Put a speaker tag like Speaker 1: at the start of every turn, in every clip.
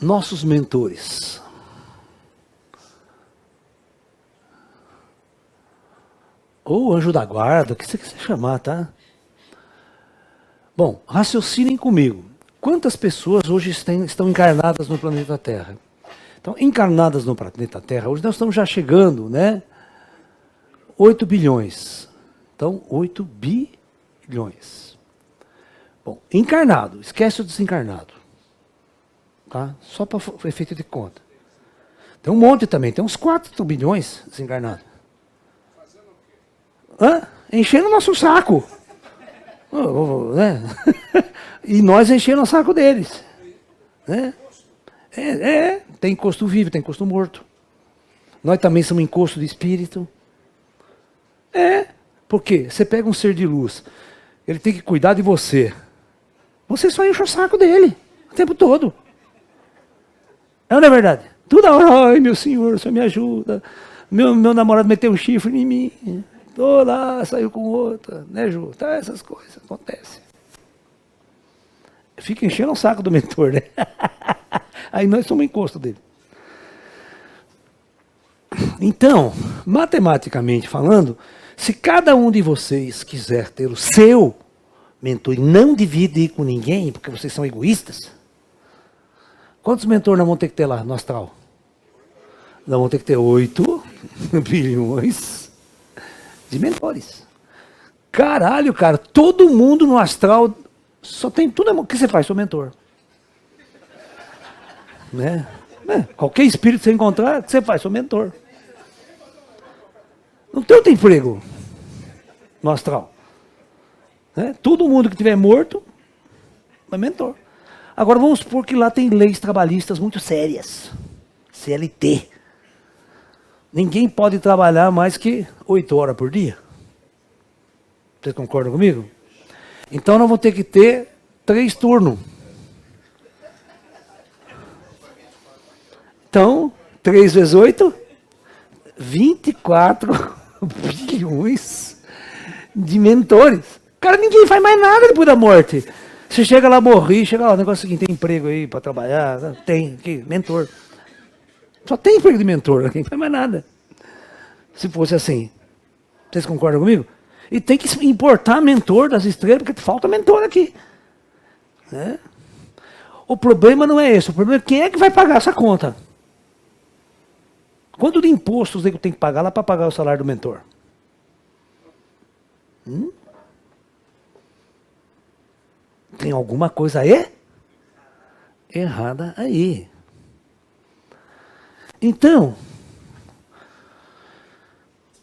Speaker 1: nossos mentores. Ou anjo da guarda, o que você quiser chamar, tá? Bom, raciocinem comigo. Quantas pessoas hoje estão encarnadas no planeta Terra? Então, encarnadas no planeta Terra, hoje nós estamos já chegando, né? 8 bilhões. Então, 8 bilhões. Bom, encarnado, esquece o desencarnado. Tá? Só para efeito de conta. Tem um monte também, tem uns 4 bilhões desencarnados. Hã? Enchendo o nosso saco. Né? E nós enchendo o saco deles. Né? Tem encosto vivo, tem encosto morto. Nós também somos encosto de espírito. Por quê? Você pega um ser de luz, ele tem que cuidar de você. Você só enche o saco dele o tempo todo. Não é verdade? Toda hora, ai meu senhor, o senhor me ajuda. Meu namorado meteu um chifre em mim. Tô lá, saiu com outra, né, Ju? Tá, essas coisas acontecem. Fica enchendo o saco do mentor, né? Aí nós somos encosto dele. Então, matematicamente falando, se cada um de vocês quiser ter o seu mentor e não dividir com ninguém, porque vocês são egoístas, quantos mentores nós vamos ter que ter lá no astral? Nós vamos ter que ter 8 bilhões de mentores. Caralho, cara, todo mundo no astral só tem tudo. O que você faz? Sou mentor. Né? Qualquer espírito que você encontrar, o que você faz? Sou mentor. Não tem outro emprego no astral. Né? Todo mundo que estiver morto é mentor. Agora vamos supor que lá tem leis trabalhistas muito sérias. CLT. Ninguém pode trabalhar mais que 8 horas por dia. Vocês concordam comigo? Então nós vamos ter que ter 3 turnos. Então, 3 vezes 8, 24 bilhões de mentores. Cara, ninguém faz mais nada depois da morte. Você chega lá, morri, chega lá, o negócio é o seguinte, tem emprego aí para trabalhar? Tem, aqui, mentor. Só tem emprego de mentor, ninguém faz mais nada. Se fosse assim. Vocês concordam comigo? E tem que importar mentor das estrelas, porque falta mentor aqui. Né? O problema não é esse, o problema é quem é que vai pagar essa conta. Quanto de impostos eu tenho que pagar lá para pagar o salário do mentor? Tem alguma coisa aí? Errada aí. Então,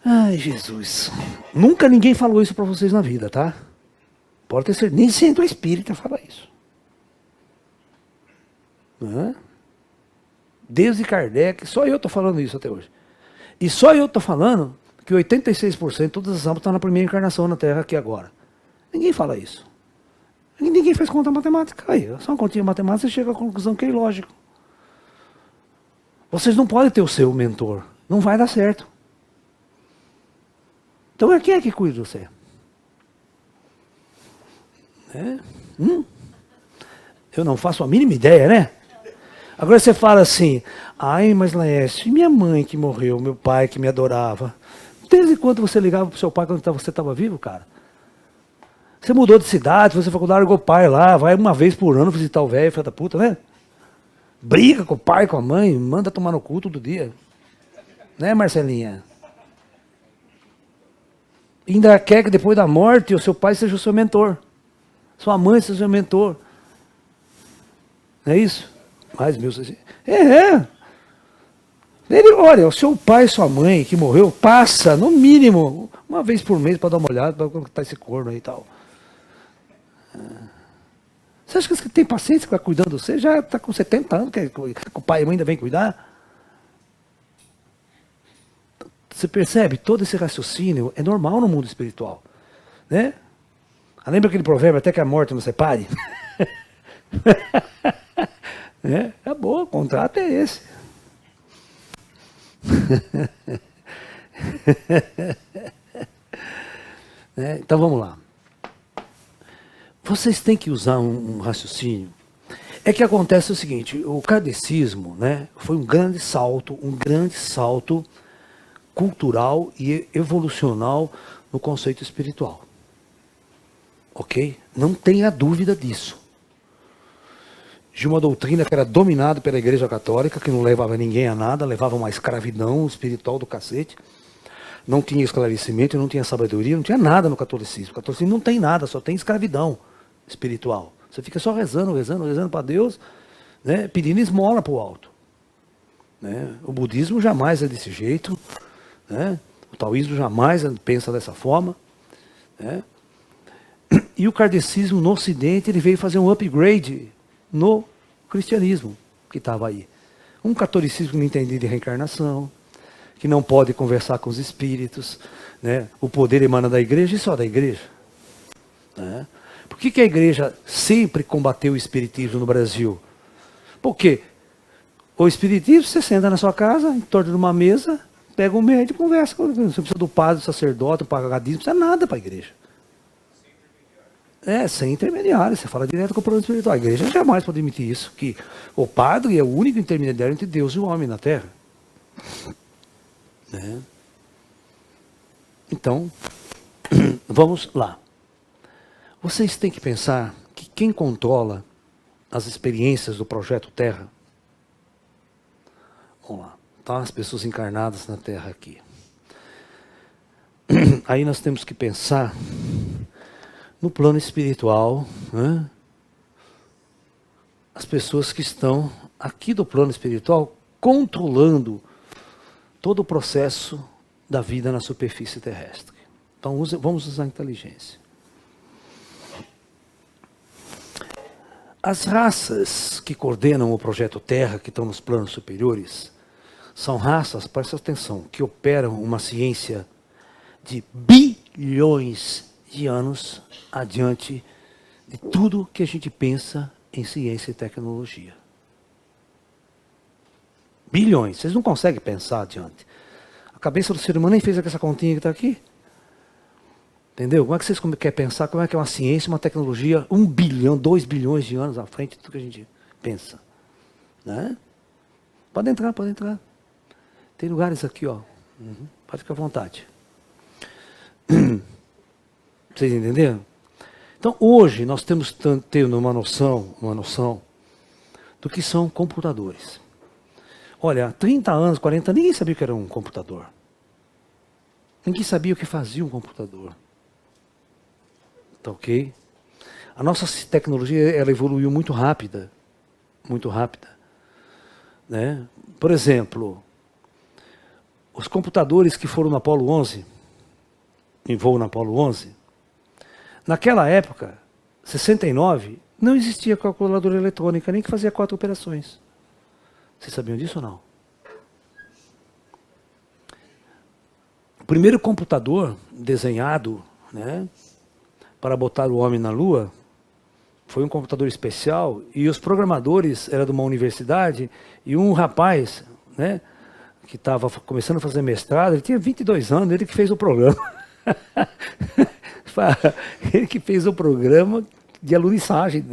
Speaker 1: ai Jesus, nunca ninguém falou isso para vocês na vida, tá? Pode ter certeza, nem sendo espírita fala isso. Não é? Desde Kardec, só eu estou falando isso até hoje. E só eu estou falando que 86% de todas as almas estão na primeira encarnação na Terra aqui agora. Ninguém fala isso. Ninguém faz conta matemática. Aí, só uma continha matemática, você chega à conclusão que é ilógico. Vocês não podem ter o seu mentor. Não vai dar certo. Então, quem é que cuida de você? Eu não faço a mínima ideia, né? Agora você fala assim, ai, mas Laércio, e minha mãe que morreu, meu pai que me adorava? Desde quando você ligava pro seu pai quando você estava vivo, cara? Você mudou de cidade, você faculdade, largou o pai lá, vai uma vez por ano visitar o velho, filho da puta, né? Briga com o pai, com a mãe, manda tomar no cu todo dia. Né, Marcelinha? E ainda quer que depois da morte o seu pai seja o seu mentor. Sua mãe seja o seu mentor. Não é isso? Mais mil. Olha, o seu pai e sua mãe que morreu, passa, no mínimo, uma vez por mês para dar uma olhada, para como está esse corno aí e tal. Você acha que tem paciência para cuidando de você? Já está com 70 anos, que o pai e a mãe ainda vem cuidar? Você percebe? Todo esse raciocínio é normal no mundo espiritual. Né? Lembra aquele provérbio, até que a morte não separe? Acabou, o contrato é esse. Então vamos lá. Vocês têm que usar um raciocínio. É que acontece o seguinte, o kardecismo, né, foi um grande salto cultural e evolucional no conceito espiritual. Ok? Não tenha dúvida disso. De uma doutrina que era dominada pela Igreja Católica, que não levava ninguém a nada, levava uma escravidão espiritual do cacete. Não tinha esclarecimento, não tinha sabedoria, não tinha nada no catolicismo. O catolicismo não tem nada, só tem escravidão espiritual. Você fica só rezando para Deus, né, pedindo esmola para o alto. Né? O budismo jamais é desse jeito, né? O taoísmo jamais pensa dessa forma. Né? E o kardecismo no Ocidente ele veio fazer um upgrade no cristianismo que estava aí. Um catolicismo que não entendia de reencarnação, que não pode conversar com os espíritos, né? O poder emana da igreja e só da igreja. Né? Por que a igreja sempre combateu o espiritismo no Brasil? Porque o espiritismo, você senta na sua casa, em torno de uma mesa, pega um médico e conversa com ele. Você precisa do padre, do sacerdote, do pagadismo, não precisa nada para a igreja. Sem intermediário, você fala direto com o plano espiritual. A igreja jamais pode admitir isso, que o padre é o único intermediário entre Deus e o homem na Terra. Né? Então, vamos lá. Vocês têm que pensar que quem controla as experiências do Projeto Terra, vamos lá, tá? As pessoas encarnadas na Terra aqui. Aí nós temos que pensar no plano espiritual, né? As pessoas que estão aqui do plano espiritual controlando todo o processo da vida na superfície terrestre. Então vamos usar a inteligência. As raças que coordenam o Projeto Terra, que estão nos planos superiores, são raças, presta atenção, que operam uma ciência de bilhões de anos adiante de tudo que a gente pensa em ciência e tecnologia. Bilhões. Vocês não conseguem pensar adiante. A cabeça do ser humano nem fez essa continha que está aqui. Entendeu? Como é que vocês querem pensar? Como é que é uma ciência, uma tecnologia, 1 bilhão, 2 bilhões de anos à frente de tudo que a gente pensa? Né? Pode entrar, pode entrar. Tem lugares aqui, ó. Pode ficar à vontade. Vocês entenderam? Então, hoje, nós temos tendo uma noção do que são computadores. Olha, há 30 anos, 40 anos, ninguém sabia o que era um computador. Ninguém sabia o que fazia um computador. Tá ok? A nossa tecnologia, ela evoluiu muito rápida. Muito rápida. Né? Por exemplo, os computadores que foram no Apollo 11, em voo na Apollo 11, naquela época, 69, não existia calculadora eletrônica, nem que fazia 4 operações. Vocês sabiam disso ou não? O primeiro computador desenhado, né, para botar o homem na Lua, foi um computador especial, e os programadores eram de uma universidade, e um rapaz, né, que estava começando a fazer mestrado, ele tinha 22 anos, ele que fez o programa. Ele que fez o programa de alunissagem,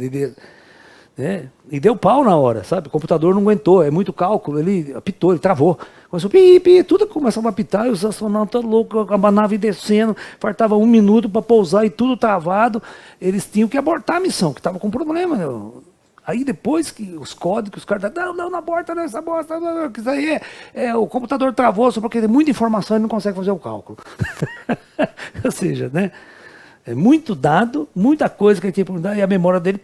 Speaker 1: né? E deu pau na hora, sabe? O computador não aguentou, é muito cálculo, ele apitou, ele travou. Começou tudo começava a apitar, e os astronautas loucos, a nave descendo, faltava 1 minuto para pousar e tudo travado. Eles tinham que abortar a missão, que estava com problema. Né? Aí depois que os códigos, os caras, não aborta nessa bosta, que isso aí o computador travou, só porque tem muita informação e não consegue fazer o cálculo. Ou seja, né? É muito dado, muita coisa que ele tinha por dar, e a memória dele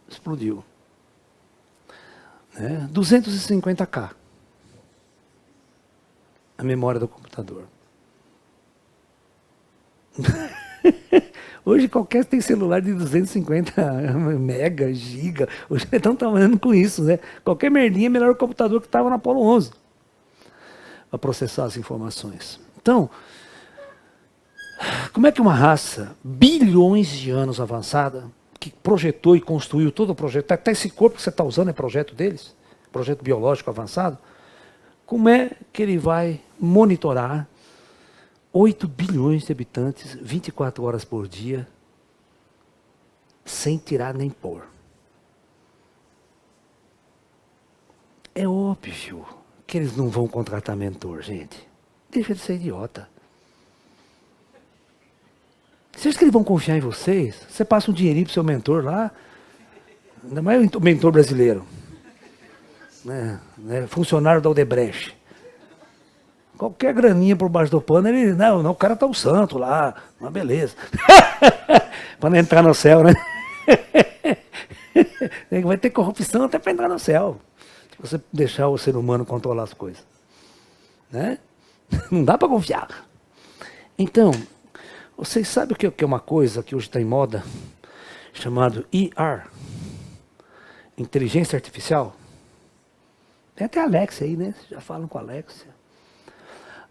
Speaker 1: explodiu. 250K. A memória do computador. Hoje qualquer tem celular de 250 mega, giga. Hoje estão trabalhando com isso, né? Qualquer merdinha é melhor que o computador que estava na Apollo 11 para processar as informações. Então, como é que uma raça, bilhões de anos avançada, que projetou e construiu todo o projeto, até esse corpo que você está usando é projeto deles, projeto biológico avançado, como é que ele vai monitorar 8 bilhões de habitantes, 24 horas por dia, sem tirar nem pôr? óbvio que eles não vão contratar mentor, gente. Deixa de ser idiota. Você acha que eles vão confiar em vocês? Você passa um dinheirinho pro seu mentor lá, ainda mais o mentor brasileiro. Né? Funcionário da Odebrecht. Qualquer graninha por baixo do pano, ele. Não, o cara tá um santo lá, uma beleza. Para não entrar no céu, né? Vai ter corrupção até para entrar no céu. Se você deixar o ser humano controlar as coisas. Né? Não dá para confiar. Então, vocês sabem o que é uma coisa que hoje está em moda? Chamado ER. Inteligência Artificial. Tem até a Alexia aí, né? Já falam com a Alexia.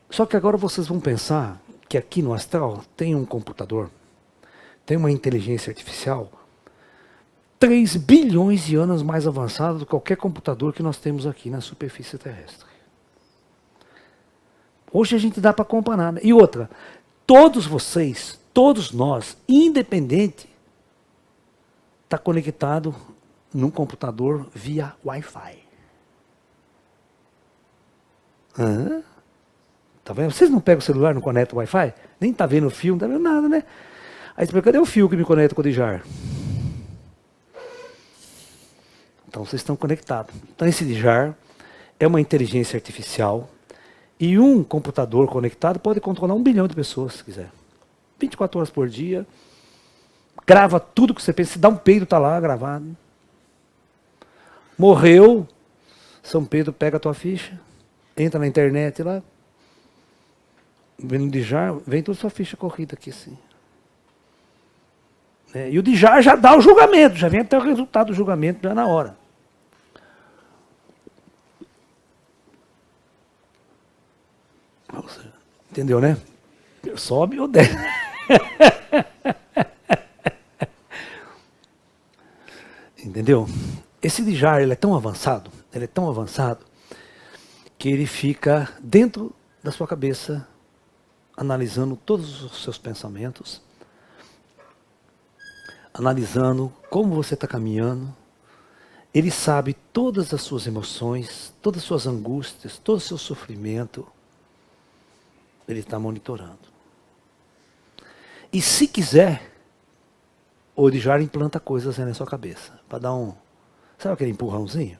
Speaker 1: Só que agora vocês vão pensar que aqui no astral tem um computador, tem uma inteligência artificial 3 bilhões de anos mais avançada do que qualquer computador que nós temos aqui na superfície terrestre. Hoje a gente dá para comparar. Né? E outra, todos vocês, todos nós, independente, está conectado num computador via Wi-Fi. Tá vendo? Vocês não pegam o celular, não conectam o Wi-Fi? Nem tá vendo o fio, não tá vendo nada, né? Aí você pergunta, cadê o fio que me conecta com o Dijar? Então vocês estão conectados. Então esse Dijar é uma inteligência artificial e um computador conectado pode controlar 1 bilhão de pessoas, se quiser. 24 horas por dia, grava tudo que você pensa, se dá um peido, tá lá gravado. Morreu, São Pedro pega a tua ficha, entra na internet lá, vem no Dijar, vem toda a sua ficha corrida aqui assim. E o Dijar já dá o julgamento, já vem até o resultado do julgamento já na hora. Entendeu, né? Sobe ou desce. Entendeu? Esse Dijar, ele é tão avançado, que ele fica dentro da sua cabeça, analisando todos os seus pensamentos, analisando como você está caminhando. Ele sabe todas as suas emoções, todas as suas angústias, todo o seu sofrimento. Ele está monitorando. E se quiser, o Dijar implanta coisas aí na sua cabeça, para dar um... Sabe aquele empurrãozinho?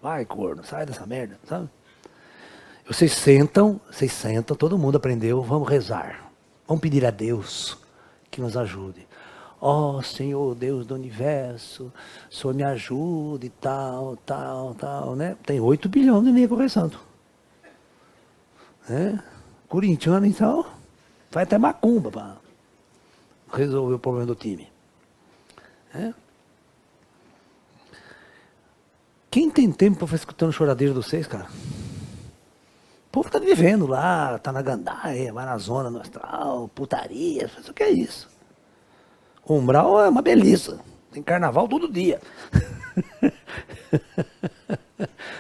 Speaker 1: Vai, corno, sai dessa merda, sabe? Vocês sentam, todo mundo aprendeu, vamos rezar. Vamos pedir a Deus que nos ajude. Ó Senhor, Deus do universo, o Senhor me ajude, tal, né? Tem 8 bilhões de negros rezando. Corintiano, então, vai até macumba para resolver o problema do time. Quem tem tempo para ficar escutando choradeira de vocês, cara? O povo está vivendo lá, está na gandaia, vai na zona no astral, putaria, o que é isso? O umbral é uma beleza, tem carnaval todo dia.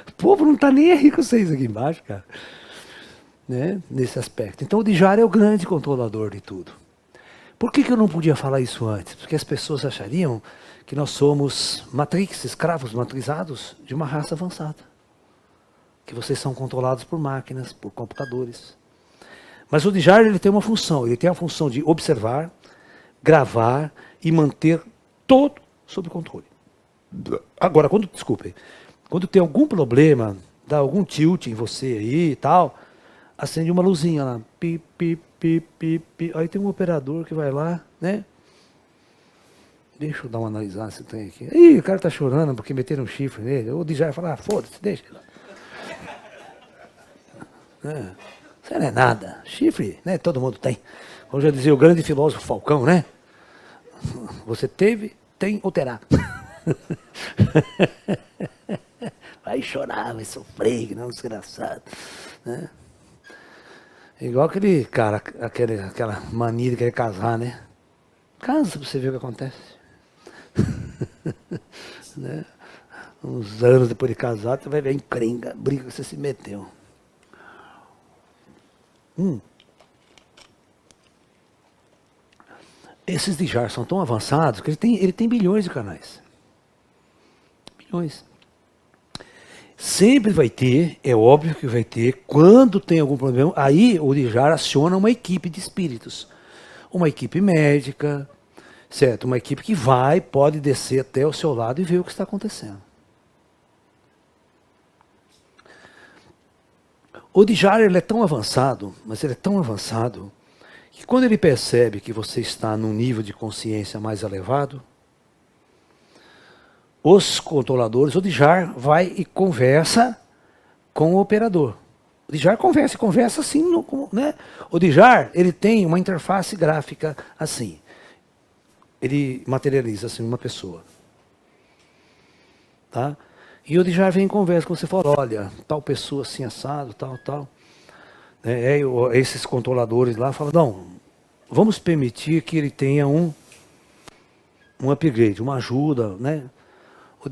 Speaker 1: O povo não está nem aí com vocês aqui embaixo, cara. Né? Nesse aspecto. Então o Dijar é o grande controlador de tudo. Por que eu não podia falar isso antes? Porque as pessoas achariam que nós somos matrix, escravos matrizados de uma raça avançada. Que vocês são controlados por máquinas, por computadores. Mas o Dijar, ele tem uma função. Ele tem a função de observar, gravar e manter todo sob controle. Agora, quando tem algum problema, dá algum tilt em você aí e tal, acende uma luzinha lá. Pi, pi, pi, pi, pi. Aí tem um operador que vai lá, né? Deixa eu dar uma analisada se tem aqui. Ih, o cara tá chorando porque meteram um chifre nele. O Dijar fala, foda-se, deixa ele lá. Isso não é nada. Chifre, né? Todo mundo tem. Como já dizia o grande filósofo Falcão, né? Você teve, tem ou terá. Vai chorar, vai sofrer, que não é um desgraçado. Né? Igual aquele cara, aquela mania de querer casar, né? Casa pra você ver o que acontece. Né? Uns anos depois de casado, você vai ver a encrenca, briga que você se meteu. Esses Dijar são tão avançados que ele tem bilhões de canais. Bilhões. Sempre vai ter, é óbvio que vai ter, quando tem algum problema, aí o Odijara aciona uma equipe de espíritos. Uma equipe médica, certo? Uma equipe que pode descer até o seu lado e ver o que está acontecendo. O Odijara, ele é tão avançado, mas ele é tão avançado, que quando ele percebe que você está num nível de consciência mais elevado, os controladores, o Odijara vai e conversa com o operador. O Odijara conversa assim, né? O Odijara, ele tem uma interface gráfica assim. Ele materializa assim uma pessoa. Tá? E o Odijara vem em conversa com você e fala, olha, tal pessoa assim assado, tal. Esses controladores lá falam, não, vamos permitir que ele tenha um upgrade, uma ajuda, né? O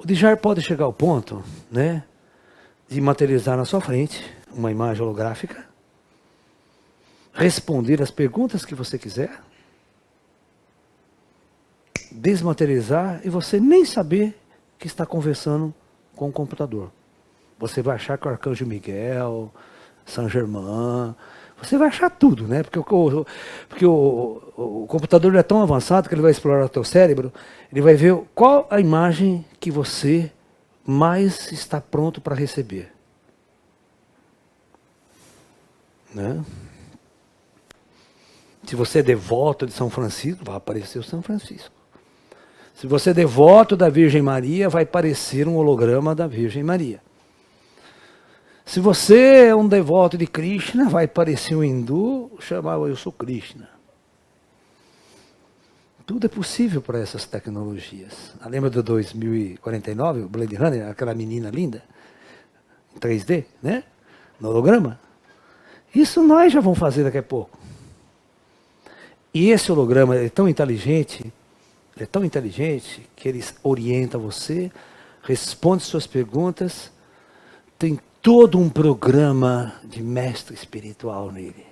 Speaker 1: Odijara pode chegar ao ponto, né, de materializar na sua frente uma imagem holográfica, responder as perguntas que você quiser, desmaterializar e você nem saber que está conversando com o computador. Você vai achar que é o Arcanjo Miguel, Saint Germain, você vai achar tudo, né? Porque o computador é tão avançado que ele vai explorar o teu cérebro, ele vai ver qual a imagem que você mais está pronto para receber. Né? Se você é devoto de São Francisco, vai aparecer o São Francisco. Se você é devoto da Virgem Maria, vai aparecer um holograma da Virgem Maria. Se você é um devoto de Krishna, vai aparecer um hindu, chamava eu sou Krishna. Tudo é possível para essas tecnologias. Lembra do 2049, o Blade Runner, aquela menina linda, em 3D, né? No holograma? Isso nós já vamos fazer daqui a pouco. E esse holograma é tão inteligente, que ele orienta você, responde suas perguntas, tem todo um programa de mestre espiritual nele.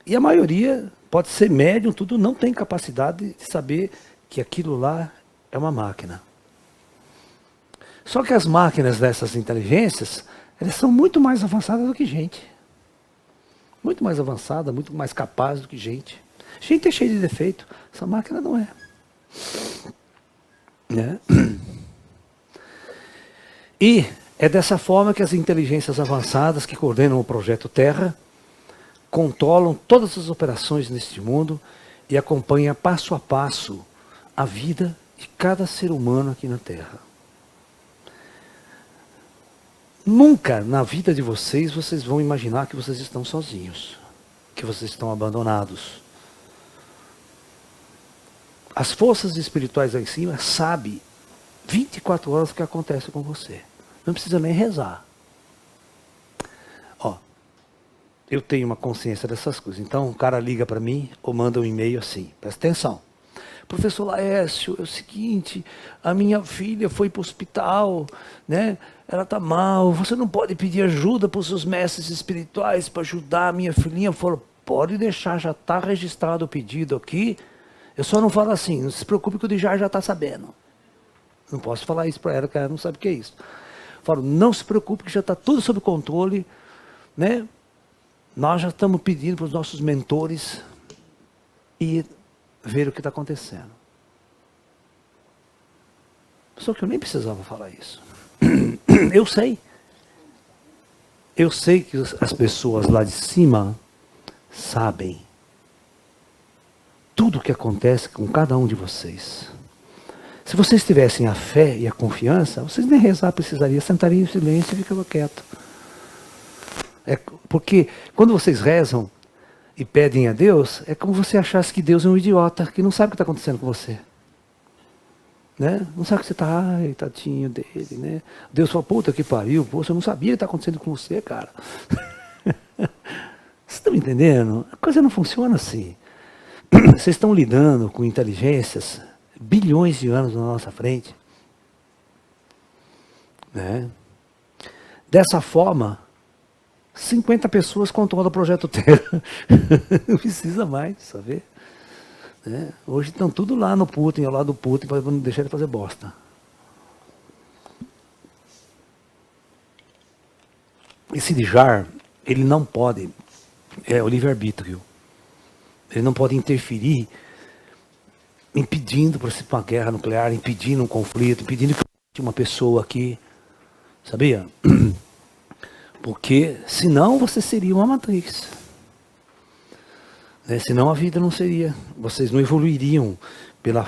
Speaker 1: E a maioria pode ser médium, tudo, não tem capacidade de saber que aquilo lá é uma máquina. Só que as máquinas dessas inteligências, elas são muito mais avançadas do que gente. Muito mais avançada, muito mais capaz do que gente. Gente é cheia de defeito, essa máquina não é. Né? E é dessa forma que as inteligências avançadas que coordenam o projeto Terra controlam todas as operações neste mundo e acompanham passo a passo a vida de cada ser humano aqui na Terra. Nunca na vida de vocês vão imaginar que vocês estão sozinhos, que vocês estão abandonados. As forças espirituais lá em cima sabem 24 horas o que acontece com você. Não precisa nem rezar. Ó, eu tenho uma consciência dessas coisas. Então, o cara liga para mim ou manda um e-mail assim. Presta atenção. Professor Laércio, é o seguinte, a minha filha foi para o hospital, né? Ela está mal, você não pode pedir ajuda para os seus mestres espirituais para ajudar a minha filhinha? Falou, pode deixar, já está registrado o pedido aqui. Eu só não falo assim, não se preocupe que o Odijara já está sabendo. Não posso falar isso para ela, que ela não sabe o que é isso. Falo, não se preocupe que já está tudo sob controle, né? Nós já estamos pedindo para os nossos mentores ir ver o que está acontecendo. Só que eu nem precisava falar isso. Eu sei. Eu sei que as pessoas lá de cima sabem tudo o que acontece com cada um de vocês. Se vocês tivessem a fé e a confiança, vocês nem rezar precisariam, sentariam em silêncio e ficavam quietos. Porque quando vocês rezam e pedem a Deus, é como se você achasse que Deus é um idiota, que não sabe o que está acontecendo com você. Né? Não sabe que você está, ai, tadinho dele, né? Deus fala, puta que pariu, pô, você não sabia o que está acontecendo com você, cara. Vocês estão me entendendo? A coisa não funciona assim. Vocês estão lidando com inteligências bilhões de anos na nossa frente. Né? Dessa forma, 50 pessoas controlam o projeto Terra. Não precisa mais, saber? né? Hoje estão tudo lá no Putin, ao lado do Putin, para não deixar ele fazer bosta. Esse Djar, ele não pode, é o livre-arbítrio, ele não pode interferir, impedindo, por exemplo, uma guerra nuclear, impedindo um conflito, impedindo que uma pessoa aqui, sabia? Porque senão você seria uma matriz. Né? Senão a vida não seria, vocês não evoluiriam pela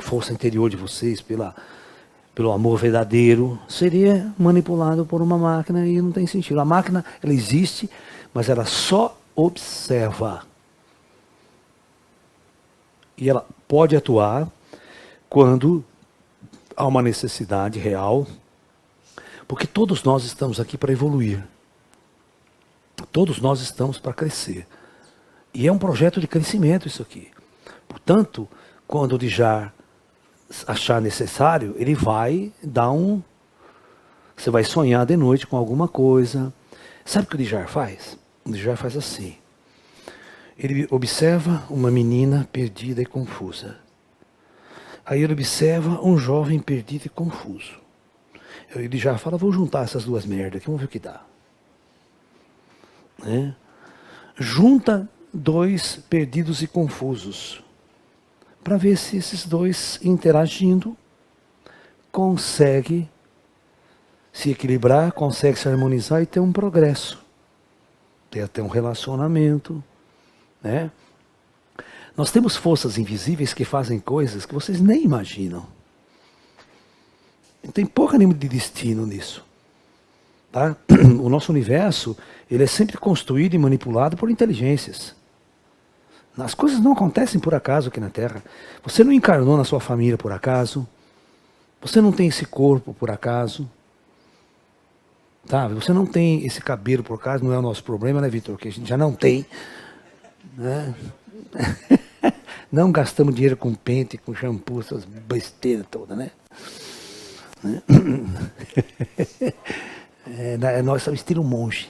Speaker 1: força interior de vocês, pelo amor verdadeiro, seria manipulado por uma máquina e não tem sentido. A máquina, ela existe, mas ela só observa. E ela pode atuar quando há uma necessidade real, porque todos nós estamos aqui para evoluir. Todos nós estamos para crescer. E é um projeto de crescimento isso aqui. Portanto, quando o Djar achar necessário, ele vai dar um... Você vai sonhar de noite com alguma coisa. Sabe o que o Djar faz? O Djar faz assim. Ele observa uma menina perdida e confusa. Aí ele observa um jovem perdido e confuso. Ele já fala, vou juntar essas duas merdas aqui, vamos ver o que dá. Né? Junta dois perdidos e confusos, para ver se esses dois interagindo consegue se equilibrar, consegue se harmonizar e ter um progresso, ter até um relacionamento, né? Nós temos forças invisíveis que fazem coisas que vocês nem imaginam. Não tem porra nenhuma de destino nisso. Tá? O nosso universo, ele é sempre construído e manipulado por inteligências. As coisas não acontecem por acaso aqui na Terra. Você não encarnou na sua família por acaso. Você não tem esse corpo por acaso. Tá? Você não tem esse cabelo por acaso, não é o nosso problema, né, Vitor? Que a gente já não tem. Né? Não gastamos dinheiro com pente, com shampoo, essas besteiras todas, né? Nós somos estilo monge.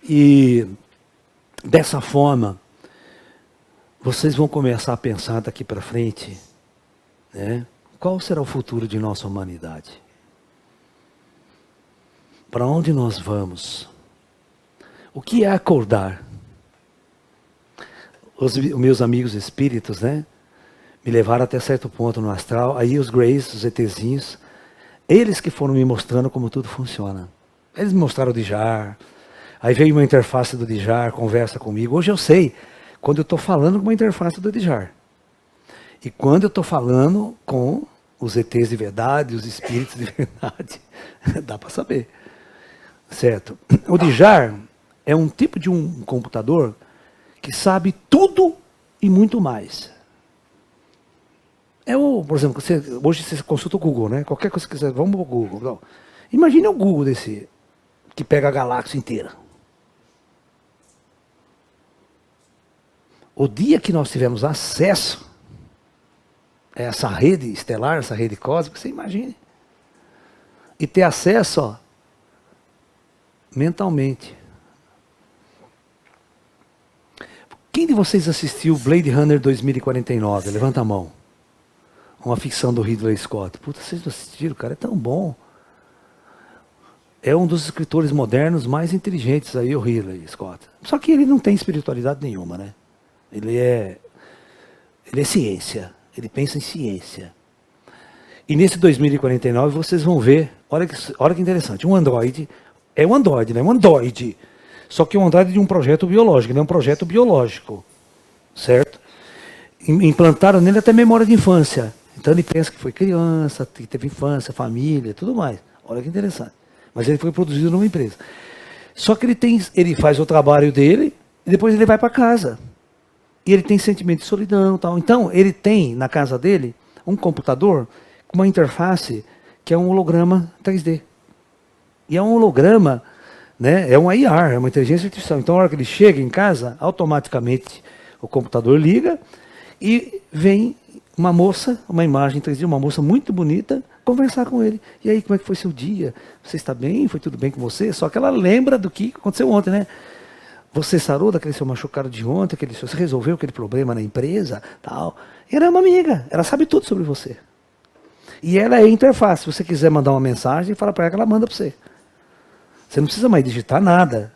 Speaker 1: E dessa forma, vocês vão começar a pensar daqui para frente, né? Qual será o futuro de nossa humanidade? Para onde nós vamos? O que é acordar? Os meus amigos espíritos, né, me levaram até certo ponto no astral. Aí os Greys, os ETzinhos, eles que foram me mostrando como tudo funciona. Eles me mostraram o Djar. Aí veio uma interface do Djar, conversa comigo. Hoje eu sei quando eu estou falando com uma interface do Djar. E quando eu estou falando com os ETs de verdade, os espíritos de verdade. Dá para saber. Certo? O Djar é um tipo de um computador que sabe tudo e muito mais. Por exemplo, hoje você consulta o Google, né? Qualquer coisa que você quiser, vamos para o Google. Não. Imagine o Google desse, que pega a galáxia inteira. O dia que nós tivemos acesso a essa rede estelar, essa rede cósmica, você imagine. E ter acesso, ó, mentalmente. Quem de vocês assistiu Blade Runner 2049? Levanta a mão. Uma ficção do Ridley Scott. Puta, vocês não assistiram, cara? É tão bom. É um dos escritores modernos mais inteligentes aí, o Ridley Scott. Só que ele não tem espiritualidade nenhuma, né? Ele é ciência. Ele pensa em ciência. E nesse 2049 vocês vão ver, olha que interessante, um androide, é um androide, né? Um androide. Só que um androide de um projeto biológico, não é um projeto biológico. Certo? Implantaram nele até memória de infância. Então ele pensa que foi criança, que teve infância, família, tudo mais. Olha que interessante. Mas ele foi produzido numa empresa. Só que ele faz o trabalho dele e depois ele vai para casa. E ele tem sentimento de solidão e tal. Então ele tem na casa dele um computador com uma interface que é um holograma 3D. E é um holograma, né? É um IR, é uma inteligência artificial. Então, na hora que ele chega em casa, automaticamente o computador liga e vem uma moça, uma imagem 3D, uma moça muito bonita, conversar com ele. E aí, como é que foi seu dia? Você está bem? Foi tudo bem com você? Só que ela lembra do que aconteceu ontem, né? Você sarou daquele seu machucado de ontem, você resolveu aquele problema na empresa, tal. Ela é uma amiga, ela sabe tudo sobre você. E ela é a interface. Se você quiser mandar uma mensagem, fala para ela que ela manda para você. Você não precisa mais digitar nada.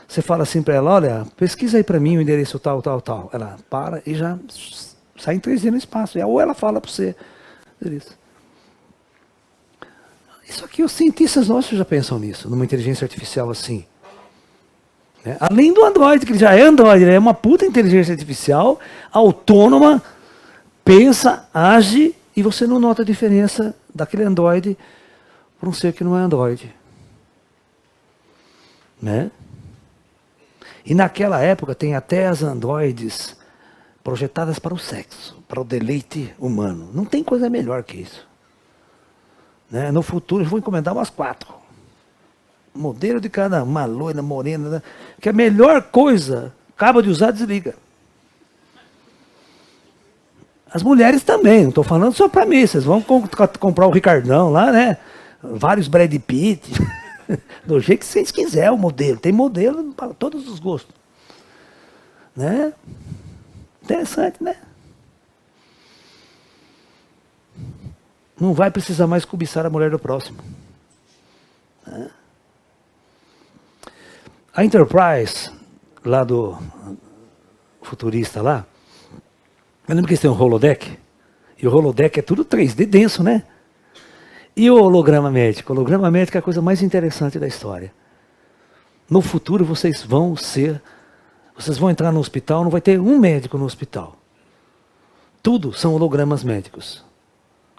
Speaker 1: Você fala assim para ela, olha, pesquisa aí para mim o endereço tal, tal, tal. Ela para e já sai em 3D no espaço. Ou ela fala para você. Isso aqui, os cientistas nossos já pensam nisso, numa inteligência artificial assim. Né? Além do Android, que ele já é Android, ele é uma puta inteligência artificial, autônoma, pensa, age, e você não nota a diferença daquele Android para um ser que não é Android. Né? E naquela época tem até as androides projetadas para o sexo, para o deleite humano. Não tem coisa melhor que isso. Né? No futuro eu vou encomendar umas 4. Modelo de cada, uma loira, morena, né? Que a melhor coisa, acaba de usar, desliga. As mulheres também, não estou falando só para mim, vocês vão comprar o Ricardão lá, né? Vários Brad Pitt, do jeito que vocês quiserem o modelo. Tem modelo para todos os gostos. Né? Interessante, né? Não vai precisar mais cobiçar a mulher do próximo. Né? A Enterprise, lá do futurista lá, eu lembro que eles têm um holodeck, e o holodeck é tudo 3D denso, né? E o holograma médico? O holograma médico é a coisa mais interessante da história. No futuro vocês vão entrar no hospital, não vai ter um médico no hospital. Tudo são hologramas médicos.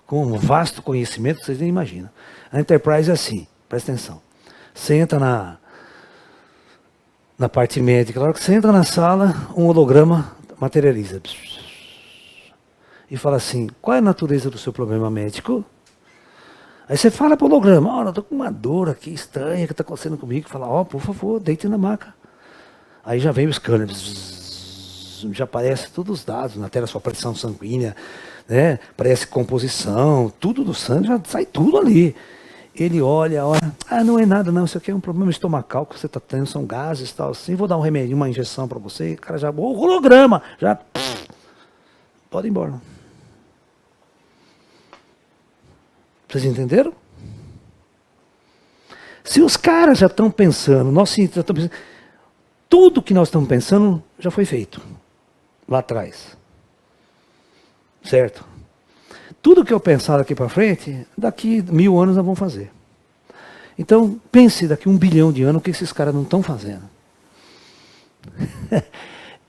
Speaker 1: Com um vasto conhecimento que vocês nem imaginam. A Enterprise é assim, presta atenção. Você entra na parte médica, na hora que você entra na sala, um holograma materializa. E fala assim, qual é a natureza do seu problema médico? Aí você fala para o holograma, olha, eu estou com uma dor aqui estranha que está acontecendo comigo. Fala, ó, por favor, deite na maca. Aí já vem o scanner, já aparece todos os dados na tela, sua pressão sanguínea, né? Aparece composição, tudo do sangue, já sai tudo ali. Ele olha, não é nada não, isso aqui é um problema estomacal que você está tendo, são gases e tal, assim, vou dar um remédio, uma injeção para você, o cara já, o holograma, já, pode ir embora. Vocês entenderam? Se os caras já estão pensando, nós cientistas já estamos pensando, tudo que nós estamos pensando já foi feito, lá atrás. Certo? Tudo que eu pensar daqui para frente, daqui 1000 anos nós vamos fazer. Então, pense daqui 1 bilhão de anos o que esses caras não estão fazendo.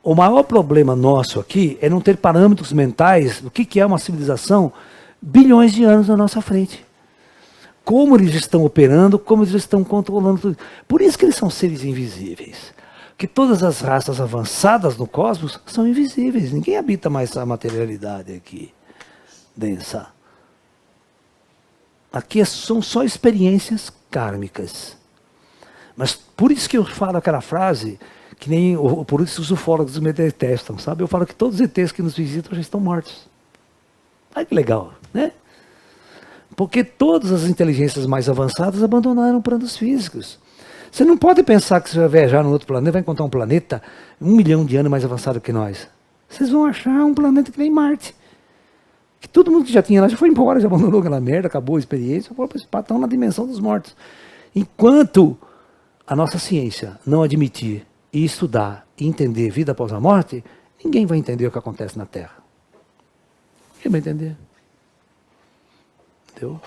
Speaker 1: O maior problema nosso aqui é não ter parâmetros mentais do que é uma civilização bilhões de anos na nossa frente. Como eles estão operando, como eles estão controlando tudo. Por isso que eles são seres invisíveis. Que todas as raças avançadas no cosmos são invisíveis. Ninguém habita mais essa materialidade aqui, densa. Aqui são só experiências kármicas. Mas por isso que eu falo aquela frase, que nem por isso os ufólogos me detestam, sabe? Eu falo que todos os ETs que nos visitam já estão mortos. Olha que legal, né? Porque todas as inteligências mais avançadas abandonaram planos físicos. Você não pode pensar que você vai viajar no outro planeta, vai encontrar um planeta 1 milhão de anos mais avançado que nós. Vocês vão achar um planeta que nem Marte. Que todo mundo que já tinha lá já foi embora, já abandonou aquela merda, acabou a experiência, estão na dimensão dos mortos. Enquanto a nossa ciência não admitir e estudar e entender vida após a morte, ninguém vai entender o que acontece na Terra. Ninguém vai entender. Entendeu?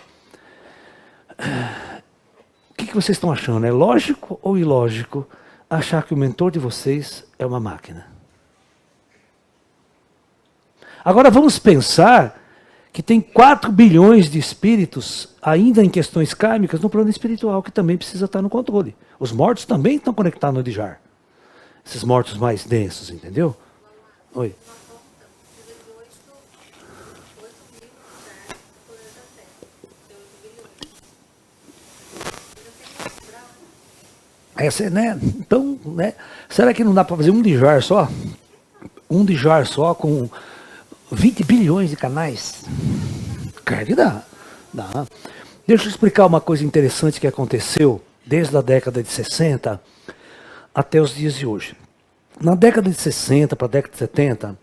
Speaker 1: O que vocês estão achando? É lógico ou ilógico achar que o mentor de vocês é uma máquina? Agora vamos pensar que tem 4 bilhões de espíritos ainda em questões kármicas no plano espiritual, que também precisa estar no controle. Os mortos também estão conectados no Odjar. Esses mortos mais densos, entendeu? Oi. Essa, né? Então, né? Será que não dá para fazer um Odjar só? Um Odjar só com 20 bilhões de canais? Claro que dá. Dá. Deixa eu explicar uma coisa interessante que aconteceu desde a década de 60. até os dias de hoje. Na década de 60 para a década de 70,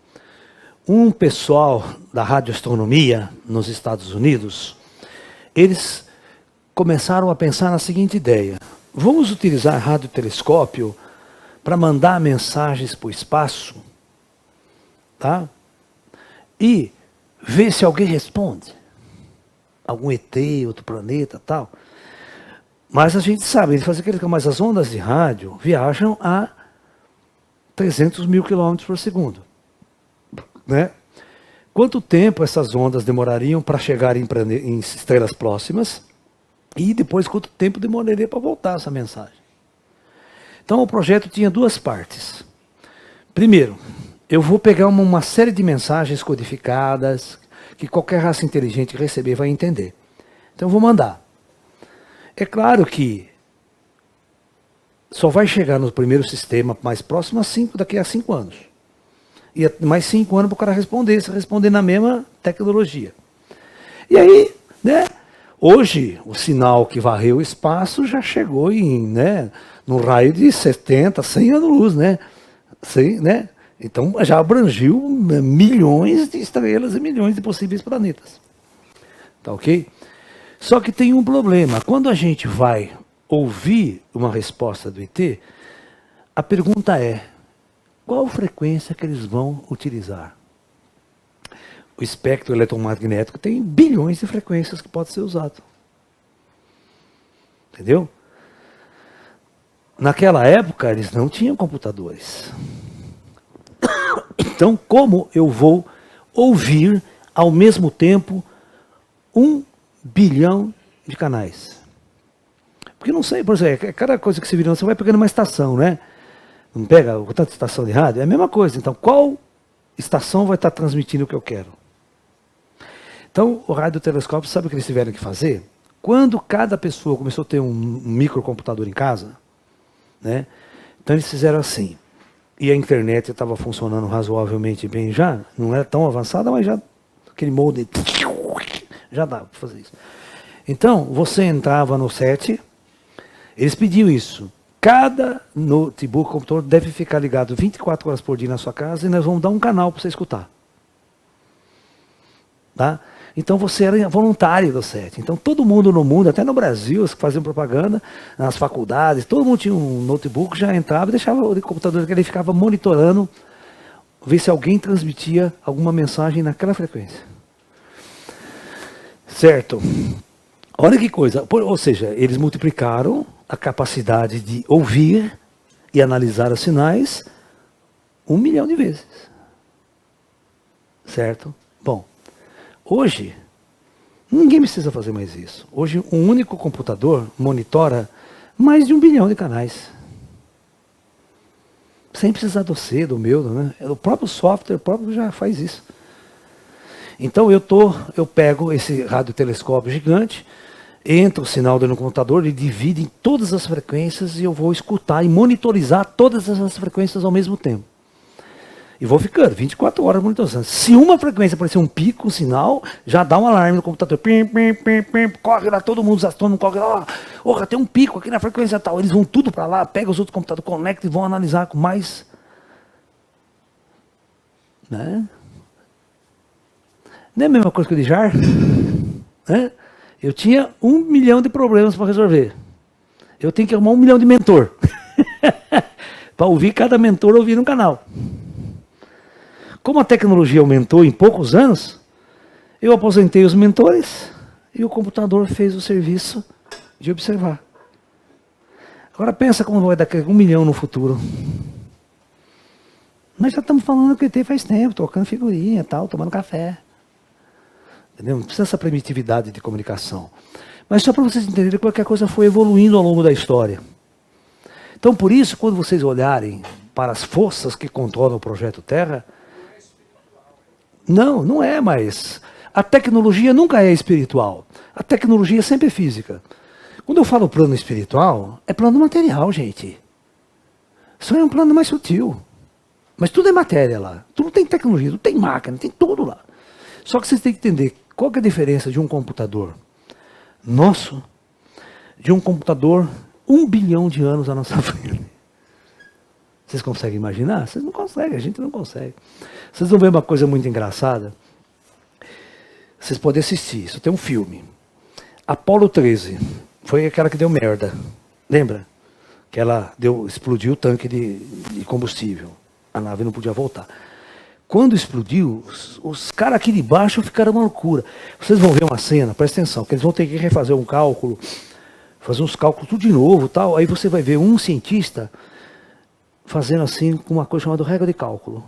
Speaker 1: um pessoal da radioastronomia nos Estados Unidos, eles começaram a pensar na seguinte ideia: vamos utilizar radiotelescópio para mandar mensagens para o espaço, tá? E ver se alguém responde. Algum ET, outro planeta, tal. Mas a gente sabe, ele faz aquele, mas as ondas de rádio viajam a 300 mil quilômetros por segundo, né? Quanto tempo essas ondas demorariam para chegar em estrelas próximas? E depois quanto tempo demoraria para voltar essa mensagem? Então o projeto tinha duas partes. Primeiro, eu vou pegar uma série de mensagens codificadas que qualquer raça inteligente receber vai entender. Então eu vou mandar. É claro que só vai chegar no primeiro sistema mais próximo daqui a 5 anos. E mais 5 anos para o cara responder, se responder na mesma tecnologia. E aí, né? Hoje, o sinal que varreu o espaço já chegou no raio de 70, 100 anos-luz, né? 100, né? Então, já abrangiu milhões de estrelas e milhões de possíveis planetas. Tá ok? Só que tem um problema. Quando a gente vai ouvir uma resposta do ET, a pergunta é: qual frequência que eles vão utilizar? O espectro eletromagnético tem bilhões de frequências que pode ser usado. Entendeu? Naquela época, eles não tinham computadores. Então, como eu vou ouvir ao mesmo tempo 1 bilhão de canais? Porque não sei, por exemplo, cada coisa que você vira, você vai pegando uma estação, né? Não pega tanta estação de rádio? É a mesma coisa. Então, qual estação vai estar transmitindo o que eu quero? Então, o radiotelescópio, sabe o que eles tiveram que fazer? Quando cada pessoa começou a ter um microcomputador em casa, né? Então eles fizeram assim. E a internet estava funcionando razoavelmente bem já, não era tão avançada, mas já aquele molde já dava para fazer isso. Então, você entrava no set, eles pediam isso. Cada notebook, computador deve ficar ligado 24 horas por dia na sua casa e nós vamos dar um canal para você escutar. Tá? Então você era voluntário do SET. Então todo mundo no mundo, até no Brasil, que faziam propaganda, nas faculdades, todo mundo tinha um notebook, já entrava e deixava o computador que ele ficava monitorando, ver se alguém transmitia alguma mensagem naquela frequência. Certo? Olha que coisa. Ou seja, eles multiplicaram a capacidade de ouvir e analisar os sinais 1 milhão de vezes. Certo? Bom. Hoje, ninguém precisa fazer mais isso. Hoje, um único computador monitora mais de 1 bilhão de canais. Sem precisar do C, do meu, né? O próprio software já faz isso. Então, eu pego esse radiotelescópio gigante, entra o sinal dentro do computador, ele divide em todas as frequências e eu vou escutar e monitorizar todas essas frequências ao mesmo tempo. E vou ficando 24 horas monitorando. Se uma frequência aparecer um pico, um sinal, já dá um alarme no computador. Pim, pim, pim, pim, corre lá, todo mundo, os astrônomos correm lá. Oh, tem um pico aqui na frequência tal. Eles vão tudo para lá, pegam os outros computadores, conectam e vão analisar com mais. Né? Não é a mesma coisa que o de JAR? Né? Eu tinha 1 milhão de problemas para resolver. Eu tenho que arrumar 1 milhão de mentor. Para ouvir cada mentor ouvir no canal. Como a tecnologia aumentou em poucos anos, eu aposentei os mentores e o computador fez o serviço de observar. Agora pensa como vai dar 1 milhão no futuro. Nós já estamos falando que o ET faz tempo, tocando figurinha, tal, tomando café. Entendeu? Não precisa dessa primitividade de comunicação. Mas só para vocês entenderem que qualquer coisa foi evoluindo ao longo da história. Então, por isso, quando vocês olharem para as forças que controlam o projeto Terra, não é mais. A tecnologia nunca é espiritual. A tecnologia sempre é física. Quando eu falo plano espiritual, é plano material, gente. Isso é um plano mais sutil. Mas tudo é matéria lá. Tudo tem tecnologia, tudo tem máquina, tem tudo lá. Só que vocês têm que entender qual que é a diferença de um computador nosso de um computador 1 bilhão de anos à nossa frente. Vocês conseguem imaginar? Vocês não conseguem, a gente não consegue. Vocês vão ver uma coisa muito engraçada. Vocês podem assistir, isso tem um filme. Apolo 13, foi aquela que deu merda. Lembra? Que ela explodiu o tanque de combustível. A nave não podia voltar. Quando explodiu, os caras aqui de baixo ficaram uma loucura. Vocês vão ver uma cena, presta atenção, que eles vão ter que refazer um cálculo, fazer uns cálculos tudo de novo, tal. Aí você vai ver um cientista fazendo assim com uma coisa chamada régua de cálculo.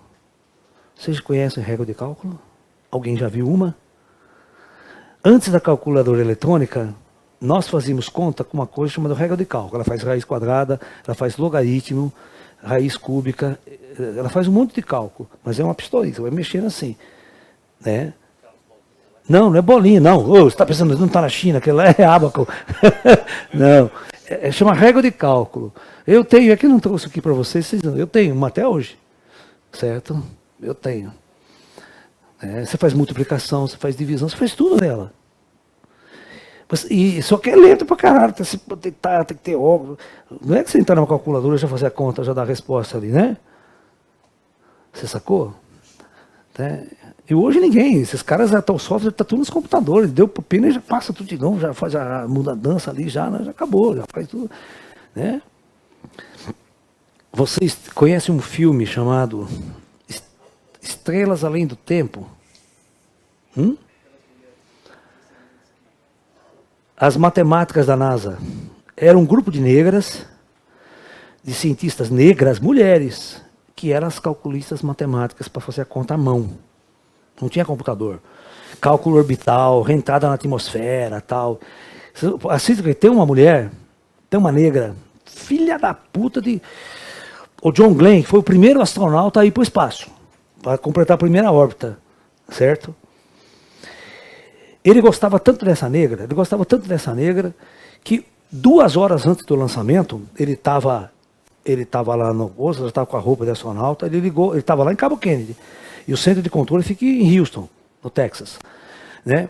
Speaker 1: Vocês conhecem régua de cálculo? Alguém já viu uma? Antes da calculadora eletrônica, nós fazíamos conta com uma coisa chamada régua de cálculo. Ela faz raiz quadrada, ela faz logaritmo, raiz cúbica, ela faz um monte de cálculo, mas é uma pistolinha, você vai mexendo assim, né? Não, não é bolinha, não. Ô, você está pensando, não está na China, aquilo lá é ábaco. Não, chama régua de cálculo. Eu tenho, aqui não trouxe aqui para vocês, eu tenho uma até hoje, certo? Eu tenho. Você faz multiplicação, você faz divisão, você faz tudo nela. Só que é lento pra caralho, tem que ter óculos. Não é que você entrar numa calculadora e já fazer a conta, já dar a resposta ali, né? Você sacou? E hoje ninguém, esses caras, o software está tudo nos computadores, deu pro pino e já passa tudo de novo, já faz a mudança ali, já acabou, já faz tudo. Né? Vocês conhecem um filme chamado Estrelas Além do Tempo? As matemáticas da NASA. Era um grupo de negras, de cientistas negras, mulheres, que eram as calculistas matemáticas para fazer a conta à mão. Não tinha computador. Cálculo orbital, reentrada na atmosfera, tal. Assista que tem uma mulher, tem uma negra, filha da puta de... O John Glenn, que foi o primeiro astronauta a ir para o espaço, para completar a primeira órbita, certo? Ele gostava tanto dessa negra, que 2 horas antes do lançamento, ele estava lá no posto, já estava com a roupa de astronauta, ele ligou, ele estava lá em Cabo Kennedy, e o centro de controle fica em Houston, no Texas. Né?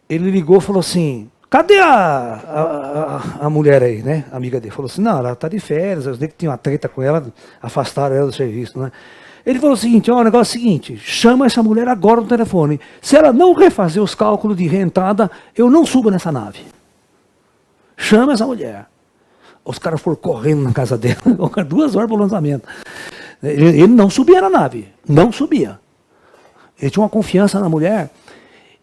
Speaker 1: Ele ligou e falou assim, cadê a mulher aí, né? A amiga dele? Falou assim, não, ela está de férias, eu sei que tinha uma treta com ela, afastaram ela do serviço, né? Ele falou o seguinte, o negócio é o seguinte, chama essa mulher agora no telefone. Se ela não refazer os cálculos de reentrada, eu não subo nessa nave. Chama essa mulher. Os caras foram correndo na casa dela, 2 horas para o lançamento. Ele não subia na nave, não subia. Ele tinha uma confiança na mulher,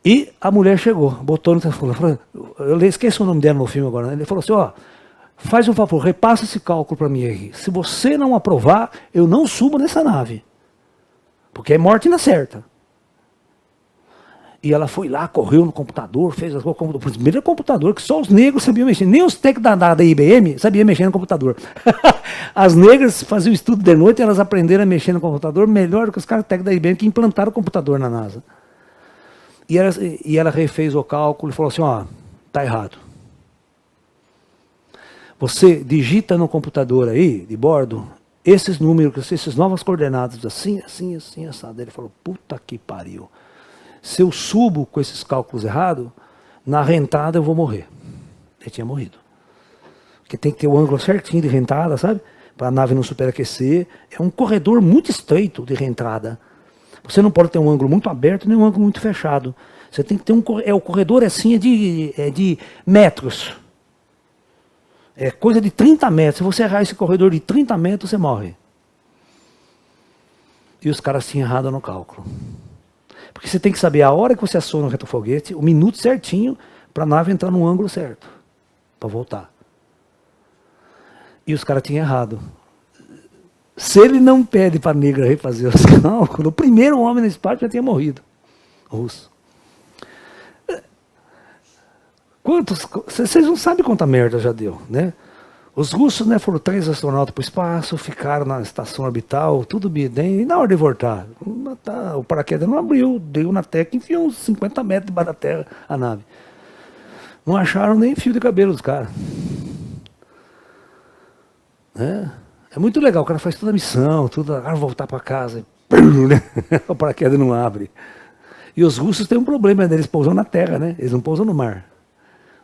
Speaker 1: e a mulher chegou, botou no telefone, falou, eu esqueci o nome dela no filme agora, né? Ele falou assim, faz um favor, repassa esse cálculo para mim aí. Se você não aprovar, eu não subo nessa nave. Porque é morte na certa. E ela foi lá, correu no computador, fez o primeiro computador que só os negros sabiam mexer. Nem os técnicos da IBM sabiam mexer no computador. As negras faziam estudo de noite e elas aprenderam a mexer no computador melhor do que os caras técnicos da IBM que implantaram o computador na NASA. E ela refez o cálculo e falou assim, tá errado. Você digita no computador aí, de bordo, esses números, essas novas coordenadas, assim, assim, assim, assado. Ele falou, puta que pariu. Se eu subo com esses cálculos errados, na reentrada eu vou morrer. Ele tinha morrido. Porque tem que ter o ângulo certinho de reentrada, sabe? Para a nave não superaquecer. É um corredor muito estreito de reentrada. Você não pode ter um ângulo muito aberto, nem um ângulo muito fechado. Você tem que ter o corredor assim, é de metros. É coisa de 30 metros. Se você errar esse corredor de 30 metros, você morre. E os caras tinham errado no cálculo. Porque você tem que saber a hora que você aciona o retrofoguete, o minuto certinho, para a nave entrar no ângulo certo, para voltar. E os caras tinham errado. Se ele não pede para a negra refazer os cálculos, o primeiro homem no espaço já tinha morrido. Russo. Vocês não sabem quanta merda já deu, né? Os russos, né, foram 3 astronautas para o espaço, ficaram na estação orbital, tudo bem, e na hora de voltar, o paraquedas não abriu, deu na terra, enfiou uns 50 metros debaixo da terra a nave. Não acharam nem fio de cabelo dos caras. É muito legal, o cara faz toda a missão, voltar para casa, o paraquedas não abre. E os russos têm um problema, né? Eles pousam na terra, né? Eles não pousam no mar.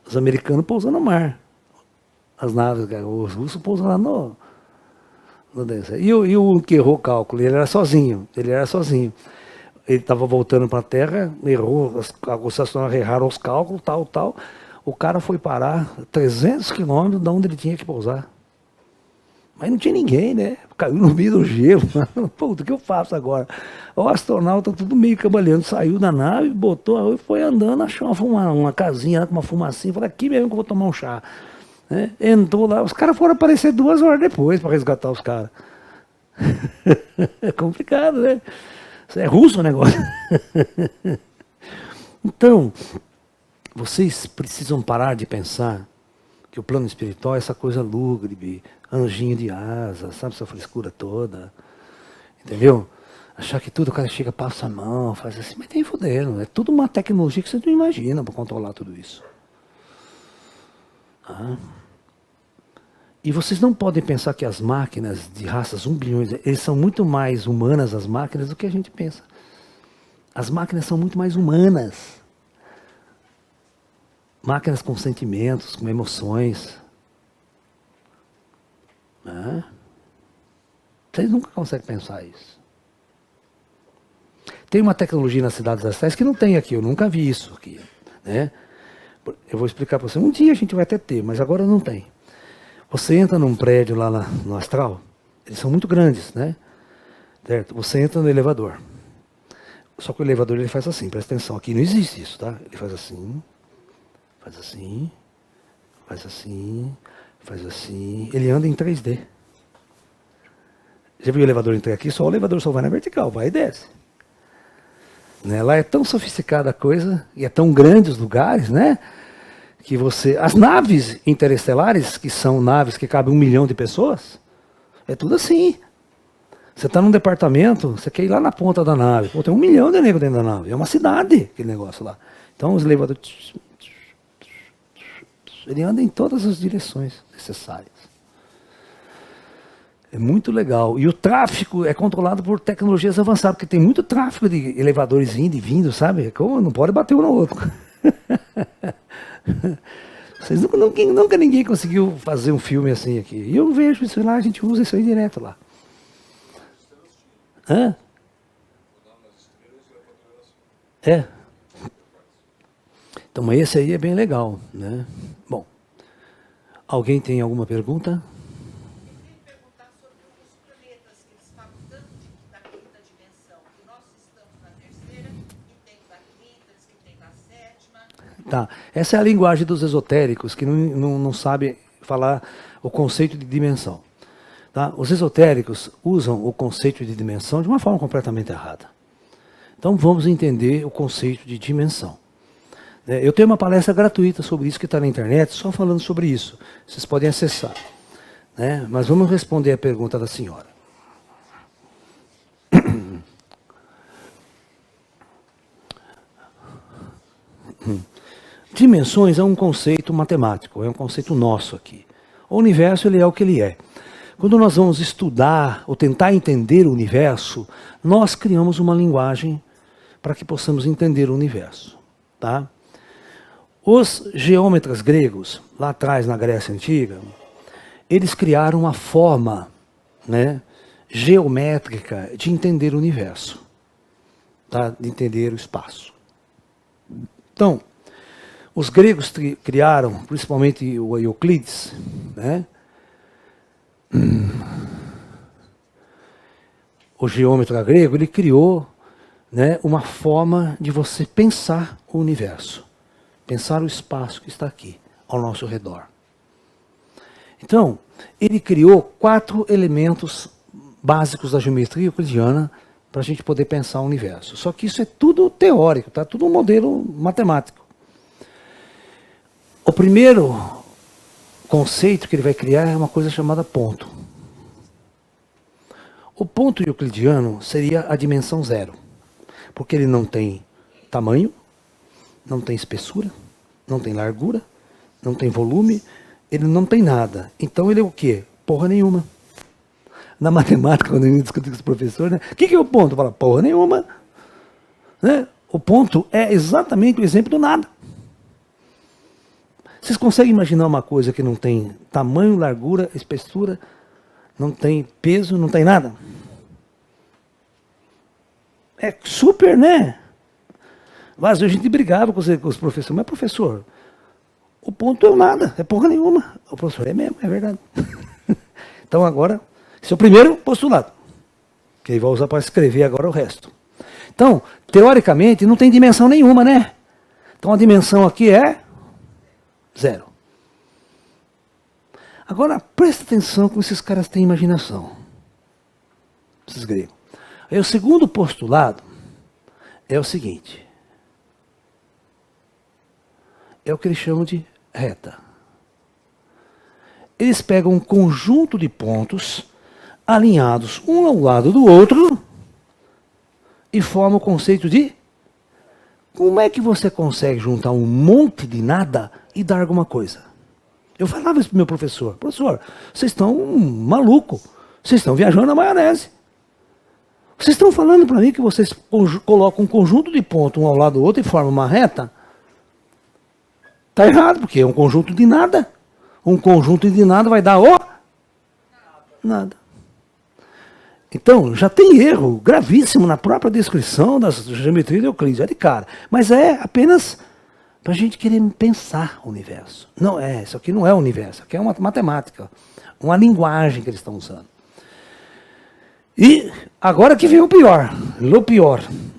Speaker 1: Os americanos pousam no mar. As naves, os russos pousam lá E o que errou o cálculo? Ele era sozinho. Ele estava voltando para a Terra, errou, os astronautas erraram os cálculos, tal. O cara foi parar 300 quilômetros de onde ele tinha que pousar. Mas não tinha ninguém, né? Caiu no meio do gelo. Pô, o que eu faço agora? O astronauta, tudo meio cambaleando, saiu da nave, botou e foi andando, achou uma casinha lá com uma fumacinha. Falei, aqui mesmo que eu vou tomar um chá. Né? Entrou lá, os caras foram aparecer 2 horas depois para resgatar os caras. É complicado, né? Isso é russo o negócio. Então, vocês precisam parar de pensar que o plano espiritual é essa coisa lúgubre, anjinho de asa, sabe essa frescura toda, entendeu? Achar que tudo, o cara chega, passa a mão, faz assim, mas tem fudendo, é tudo uma tecnologia que você não imagina para controlar tudo isso. E vocês não podem pensar que as máquinas de raças 1 bilhão, eles são muito mais humanas, as máquinas, do que a gente pensa. As máquinas são muito mais humanas. Máquinas com sentimentos, com emoções. Vocês nunca conseguem pensar isso. Tem uma tecnologia nas cidades astrais que não tem aqui, eu nunca vi isso aqui. Né? Eu vou explicar para você, um dia a gente vai até ter, mas agora não tem. Você entra num prédio lá no astral, eles são muito grandes, né? Certo? Você entra no elevador. Só que o elevador ele faz assim, presta atenção, aqui não existe isso, tá? Ele faz assim, faz assim, faz assim, faz assim. Ele anda em 3D. Já viu o elevador entrar aqui? Só o elevador só vai na vertical, vai e desce. Né? Lá é tão sofisticada a coisa, e é tão grande os lugares, né? Que você... As naves interestelares, que são naves que cabem 1 milhão de pessoas, é tudo assim. Você está num departamento, você quer ir lá na ponta da nave. Pô, tem 1 milhão de negros dentro da nave. É uma cidade, aquele negócio lá. Então os elevadores... Ele anda em todas as direções necessárias. É muito legal. E o tráfego é controlado por tecnologias avançadas, porque tem muito tráfego de elevadores indo e vindo, sabe? Como não pode bater um no outro. Vocês nunca ninguém conseguiu fazer um filme assim aqui. E eu vejo isso lá, a gente usa isso aí direto lá. É. Então, mas esse aí é bem legal, né? Bom, alguém tem alguma pergunta? Tá. Essa é a linguagem dos esotéricos, que não sabem falar o conceito de dimensão. Tá? Os esotéricos usam o conceito de dimensão de uma forma completamente errada. Então vamos entender o conceito de dimensão. Eu tenho uma palestra gratuita sobre isso que está na internet, só falando sobre isso. Vocês podem acessar. Né? Mas vamos responder a pergunta da senhora. Dimensões é um conceito matemático, é um conceito nosso aqui. O universo ele é o que ele é. Quando nós vamos estudar ou tentar entender o universo, nós criamos uma linguagem para que possamos entender o universo. Tá? Os geômetras gregos, lá atrás na Grécia Antiga, eles criaram uma forma, né, geométrica de entender o universo, tá? De entender o espaço. Então, os gregos criaram, principalmente o Euclides, né? O geômetra grego, ele criou, né, uma forma de você pensar o universo, pensar o espaço que está aqui, ao nosso redor. Então, ele criou 4 elementos básicos da geometria euclidiana para a gente poder pensar o universo. Só que isso é tudo teórico, tá? Tudo um modelo matemático. O primeiro conceito que ele vai criar é uma coisa chamada ponto. O ponto euclidiano seria a dimensão 0, porque ele não tem tamanho, não tem espessura, não tem largura, não tem volume, ele não tem nada. Então ele é o quê? Porra nenhuma. Na matemática, quando eu discuto com os professores, né? O que é o ponto? Fala, porra nenhuma. Né? O ponto é exatamente o exemplo do nada. Vocês conseguem imaginar uma coisa que não tem tamanho, largura, espessura, não tem peso, não tem nada. É super, né? Mas a gente brigava com os professores. Mas, professor, o ponto é nada, é porra nenhuma. O professor, é mesmo, é verdade. Então agora, esse é o primeiro postulado. Que ele vai usar para escrever agora o resto. Então, teoricamente, não tem dimensão nenhuma, né? Então a dimensão aqui é zero. Agora, presta atenção como esses caras têm imaginação. Esses gregos. Aí o segundo postulado é o seguinte. É o que eles chamam de reta. Eles pegam um conjunto de pontos alinhados um ao lado do outro e formam o conceito de como é que você consegue juntar um monte de nada e dar alguma coisa? Eu falava isso para o meu professor. Professor, vocês estão malucos. Vocês estão viajando na maionese. Vocês estão falando para mim que vocês colocam um conjunto de pontos um ao lado do outro e formam uma reta? Está errado, porque é um conjunto de nada. Um conjunto de nada vai dar o nada. Então, já tem erro gravíssimo na própria descrição das geometrias de Euclides, é de cara. Mas é apenas para a gente querer pensar o universo. Não é, isso aqui não é o universo, isso aqui é uma matemática, uma linguagem que eles estão usando. E agora que vem o pior.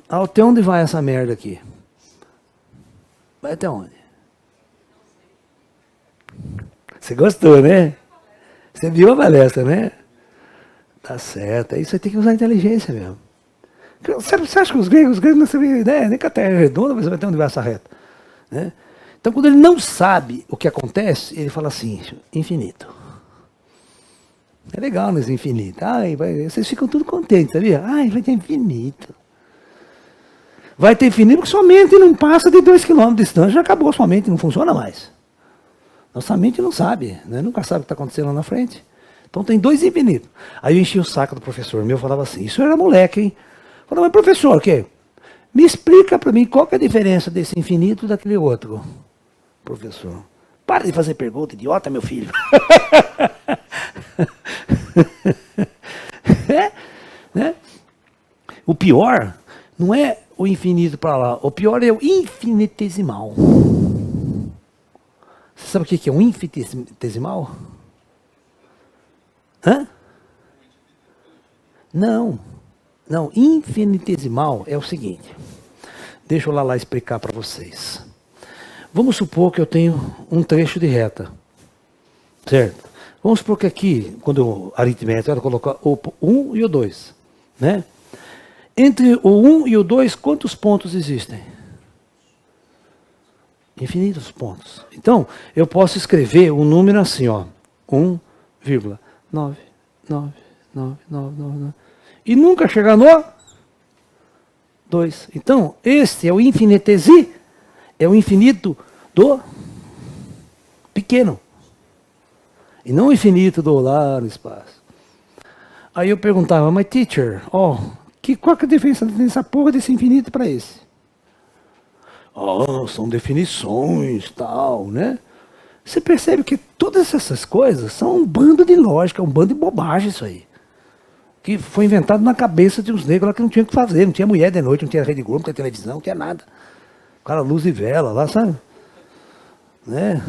Speaker 1: Até onde vai essa merda aqui? Vai até onde? Você gostou, né? Você viu a palestra, né? Tá certo. Aí você tem que usar a inteligência mesmo. Você acha que os gregos não sabem ideia? Nem que a Terra é redonda, mas vai ter um universo reto. Né? Então, quando ele não sabe o que acontece, ele fala assim, infinito. É legal nesse infinito. Ai, vocês ficam tudo contentes, sabia? Ai, vai ter infinito. Vai ter infinito porque sua mente não passa de 2 km de distância, já acabou, sua mente não funciona mais. Nossa mente não sabe, né? Nunca sabe o que está acontecendo lá na frente. Então tem 2 infinitos. Aí eu enchi o saco do professor meu, falava assim, isso era moleque, hein? Falava, mas professor, o quê? Me explica para mim qual que é a diferença desse infinito e daquele outro. Professor, para de fazer pergunta, idiota, meu filho. Né? O pior não é o infinito para lá, o pior é o infinitesimal. Você sabe o que é um infinitesimal? Hã? Não, infinitesimal é o seguinte. Deixa eu lá explicar para vocês. Vamos supor que eu tenho um trecho de reta, certo? Vamos supor que aqui, quando aritmética, eu colocar o 1 e o 2, né? Entre o 1 e o 2, quantos pontos existem? Infinitos pontos. Então, eu posso escrever um número assim, ó, 1,99999. E nunca chegar no 2. Então, este é o infinitesi, é o infinito do pequeno. E não o infinito do lá no espaço. Aí eu perguntava, mas teacher, qual que é a diferença dessa porra desse infinito para esse? São definições, tal, né? Você percebe que todas essas coisas são um bando de lógica, um bando de bobagem isso aí. Que foi inventado na cabeça de uns negros lá que não tinha o que fazer, não tinha mulher de noite, não tinha Rede Globo, não tinha televisão, não tinha nada. O cara luz e vela lá, sabe? Né?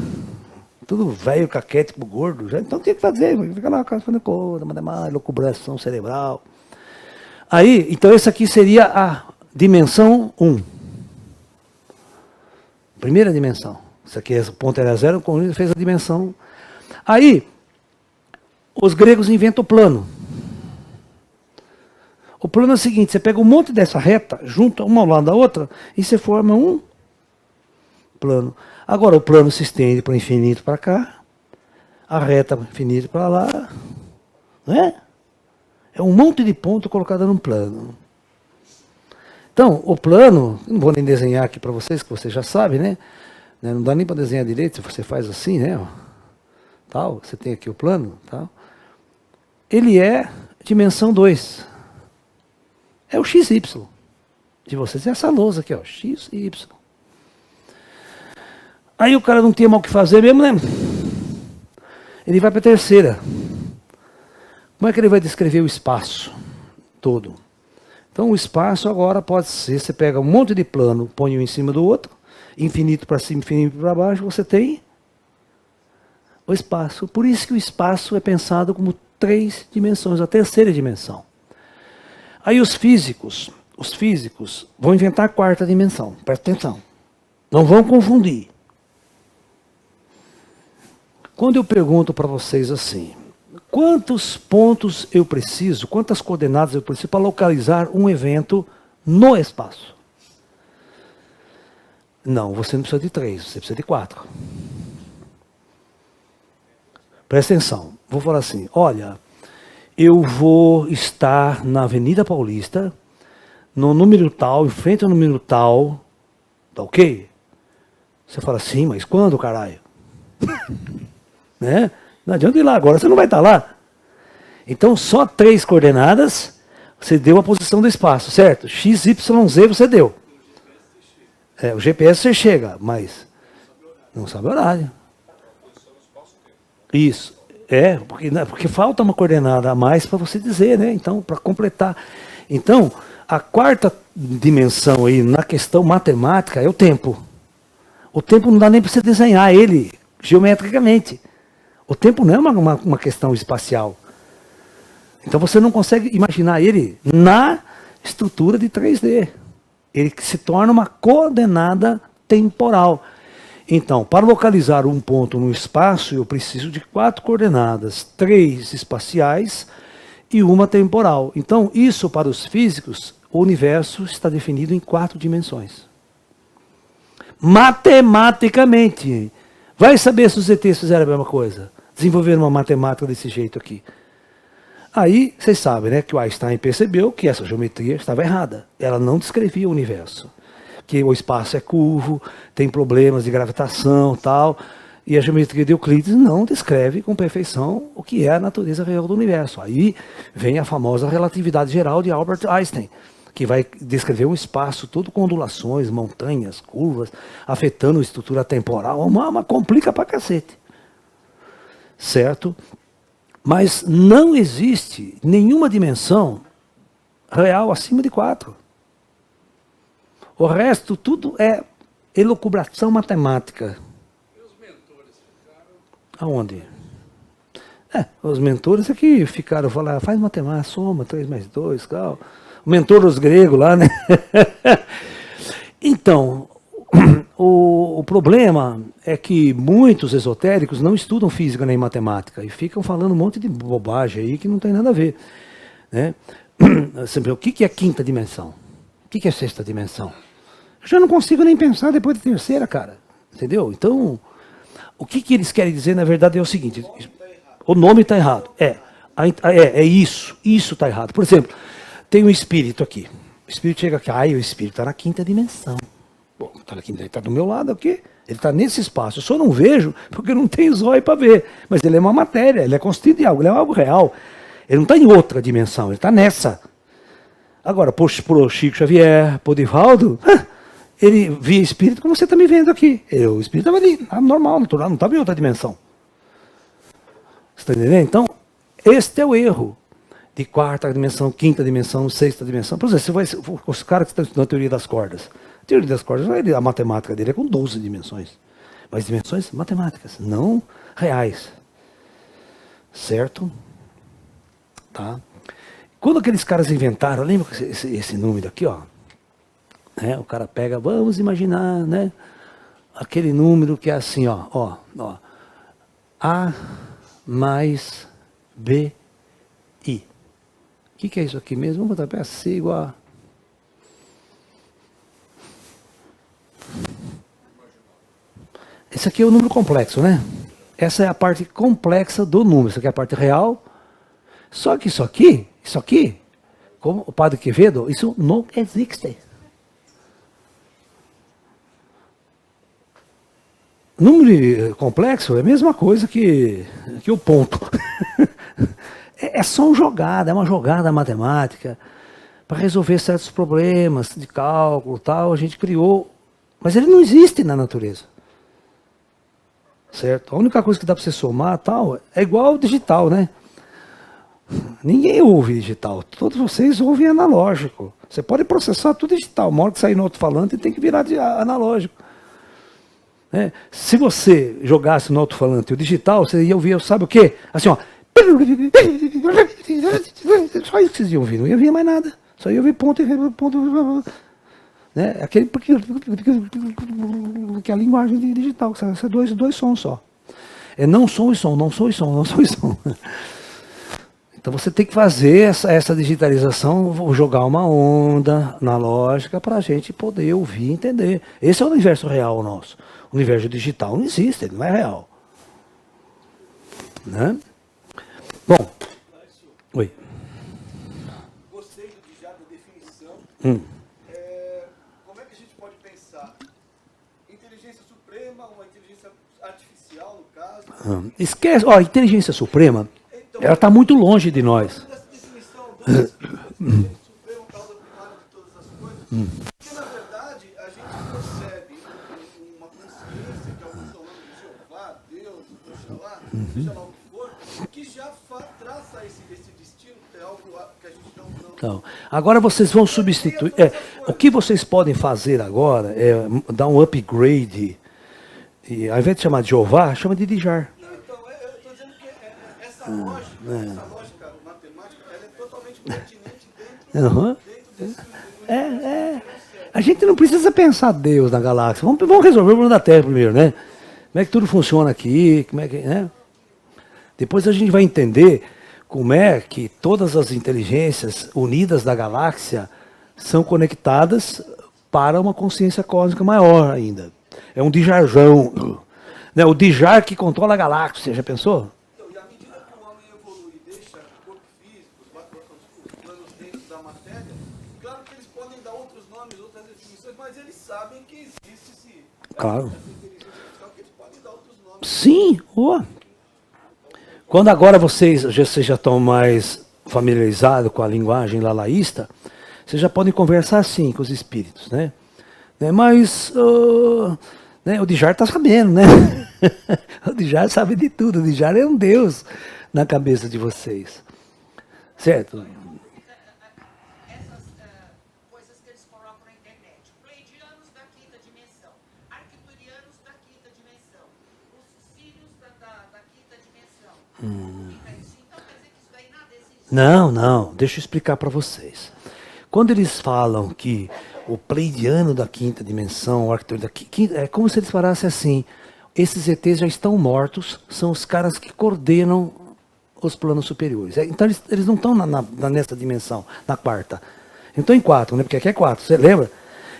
Speaker 1: Tudo velho, caquético, gordo. Já, então tinha que fazer, fica lá fazendo coisa, matemática, locubração cerebral. Aí, então essa aqui seria a dimensão 1. Primeira dimensão. Isso aqui, esse ponto era 0, o fez a dimensão. Aí, os gregos inventam o plano. O plano é o seguinte, você pega um monte dessa reta, junta uma ao lado da outra, e você forma um plano. Agora, o plano se estende para o infinito para cá, a reta para o infinito para lá. Não é? É um monte de ponto colocado num plano. Então, o plano, não vou nem desenhar aqui para vocês, que vocês já sabem, né? Não dá nem para desenhar direito, se você faz assim, né? Tal, você tem aqui o plano, tal. Ele é dimensão 2. É o XY de vocês. É essa lousa aqui, ó, XY. Aí o cara não tinha mal o que fazer mesmo, né? Ele vai para a terceira. Como é que ele vai descrever o espaço todo? Então, o espaço agora pode ser, você pega um monte de plano, põe um em cima do outro, infinito para cima, infinito para baixo, você tem o espaço. Por isso que o espaço é pensado como 3 dimensões, a terceira dimensão. Aí os físicos vão inventar a 4ª dimensão, presta atenção. Não vão confundir. Quando eu pergunto para vocês assim, quantos pontos eu preciso, quantas coordenadas eu preciso para localizar um evento no espaço? Não, você não precisa de 3, você precisa de 4. Presta atenção, vou falar assim, olha, eu vou estar na Avenida Paulista, no número tal, em frente ao número tal, tá ok? Você fala assim, mas quando, caralho? Né? Não adianta ir lá agora, você não vai estar lá. Então, só 3 coordenadas, você deu a posição do espaço, certo? X, Y, Z você deu. O GPS você chega, mas não sabe o horário. Isso. Porque falta uma coordenada a mais para você dizer, né? Então, para completar. Então, a 4ª dimensão aí, na questão matemática, é o tempo. O tempo não dá nem para você desenhar ele geometricamente. O tempo não é uma questão espacial. Então você não consegue imaginar ele na estrutura de 3D. Ele se torna uma coordenada temporal. Então, para localizar um ponto no espaço, eu preciso de 4 coordenadas, 3 espaciais e uma temporal. Então, isso para os físicos, o universo está definido em 4 dimensões. Matematicamente. Vai saber se os ETs fizeram a mesma coisa. Desenvolveram uma matemática desse jeito aqui. Aí, vocês sabem, né, que o Einstein percebeu que essa geometria estava errada. Ela não descrevia o universo. Que o espaço é curvo, tem problemas de gravitação e tal. E a geometria de Euclides não descreve com perfeição o que é a natureza real do universo. Aí vem a famosa relatividade geral de Albert Einstein, que vai descrever um espaço todo com ondulações, montanhas, curvas, afetando a estrutura temporal. Uma complica pra cacete. Certo? Mas não existe nenhuma dimensão real acima de 4. O resto tudo é elucubração matemática.
Speaker 2: E os mentores ficaram?
Speaker 1: Aonde? Os mentores é que ficaram, falaram, faz matemática, soma, 3 mais 2, tal. O mentor dos gregos lá, né? Então, o problema é que muitos esotéricos não estudam física nem matemática e ficam falando um monte de bobagem aí que não tem nada a ver. Né? O que é 5ª dimensão? O que é 6ª dimensão? Eu já não consigo nem pensar depois da 3ª, cara. Entendeu? Então, o que eles querem dizer, na verdade, é o seguinte. O nome está errado. É isso. Isso está errado. Por exemplo, tem um espírito aqui. O espírito chega aqui. O espírito está na 5ª dimensão. Bom, ele está do meu lado aqui. Ele está nesse espaço. Eu só não vejo porque eu não tenho zóio para ver. Mas ele é uma matéria. Ele é constituído de algo. Ele é algo real. Ele não está em outra dimensão. Ele está nessa. Agora, pro Chico Xavier, pro Divaldo, ele via espírito como você está me vendo aqui. O espírito estava ali, normal, natural, não estava em outra dimensão. Você está entendendo? Então, este é o erro de 4ª dimensão, 5ª dimensão, 6ª dimensão. Por exemplo, os caras que estão estudando a teoria das cordas. A teoria das cordas, a matemática dele é com 12 dimensões. Mas dimensões matemáticas, não reais. Certo? Tá? Quando aqueles caras inventaram, lembra esse número aqui, ó? O cara pega, vamos imaginar, né? Aquele número que é assim, ó. A mais B, I. O que é isso aqui mesmo? Vamos botar para C igual a... Esse aqui é o número complexo, né? Essa é a parte complexa do número. Isso aqui é a parte real. Só que isso aqui, como o Padre Quevedo, isso não existe. Número complexo é a mesma coisa que o ponto. É só é uma jogada matemática para resolver certos problemas de cálculo, tal. A gente criou, mas ele não existe na natureza. Certo? A única coisa que dá para você somar, tal, é igual ao digital, né? Ninguém ouve digital. Todos vocês ouvem analógico. Você pode processar tudo digital. Uma hora que sair no alto-falante tem que virar de analógico. Né? Se você jogasse no alto-falante o digital, você ia ouvir, sabe o quê? Assim, ó. Só isso que vocês iam ouvir, não ia ouvir mais nada. Só ia ouvir ponto e ponto. Né? Aquele, que é a linguagem digital, são dois sons só. É não som e som, não som e som, não som e som. Então você tem que fazer essa digitalização, jogar uma onda analógica para a gente poder ouvir e entender. Esse é o universo real nosso. O universo digital não existe, ele não é real. Né? Bom. Oi.
Speaker 3: Gostei do Djá, da definição. Como é que a gente pode pensar? Inteligência suprema, uma inteligência artificial, no caso?
Speaker 1: Esquece, ó, a inteligência suprema, ela está muito longe de nós.
Speaker 3: Essa definição do inteligência suprema, causa primária de todas as coisas, porque na verdade a gente percebe uma consciência, que alguns estão falando de Jeová, Deus, Oxalá, seja lá o que for, que já traça esse destino, é algo que a gente não.
Speaker 1: Então, agora vocês vão substituir. O que vocês podem fazer agora é dar um upgrade. E ao invés de chamar de Jeová, chama de Djar.
Speaker 3: Não, então, eu estou dizendo que essa lógica matemática, ela é totalmente pertinente dentro desse.
Speaker 1: A gente não precisa pensar Deus na galáxia. Vamos resolver o problema da Terra primeiro, né? Como é que tudo funciona aqui? Como é que, né? Depois a gente vai entender como é que todas as inteligências unidas da galáxia são conectadas para uma consciência cósmica maior ainda. É um Djarjão. Né? O Djar que controla a galáxia, já pensou?
Speaker 3: Então, e à medida que o homem evolui e deixa o corpo físico, os planos dentro da matéria, claro que eles podem dar outros nomes, outras definições, mas eles sabem que existe
Speaker 1: Claro.
Speaker 3: essa inteligência artificial, que eles podem dar outros nomes.
Speaker 1: Sim. Quando agora vocês já estão mais familiarizados com a linguagem lalaísta, vocês já podem conversar assim com os espíritos, né? Mas né, o Djar está sabendo, né? O Djar sabe de tudo. O Djar é um Deus na cabeça de vocês. Certo?
Speaker 4: Essas coisas que eles colocam na internet. Pleidianos da quinta dimensão, arcturianos da quinta dimensão, os sírios da quinta dimensão. Fica isso. Então quer dizer que isso daí nada existe?
Speaker 1: Não. Deixa eu explicar para vocês. Quando eles falam que o pleidiano da quinta dimensão, o arquiteto da quinta, é como se eles falassem assim: esses ETs já estão mortos, são os caras que coordenam os planos superiores. Então eles não estão nessa dimensão, na quarta. Então em 4, né? Porque aqui é 4, você lembra?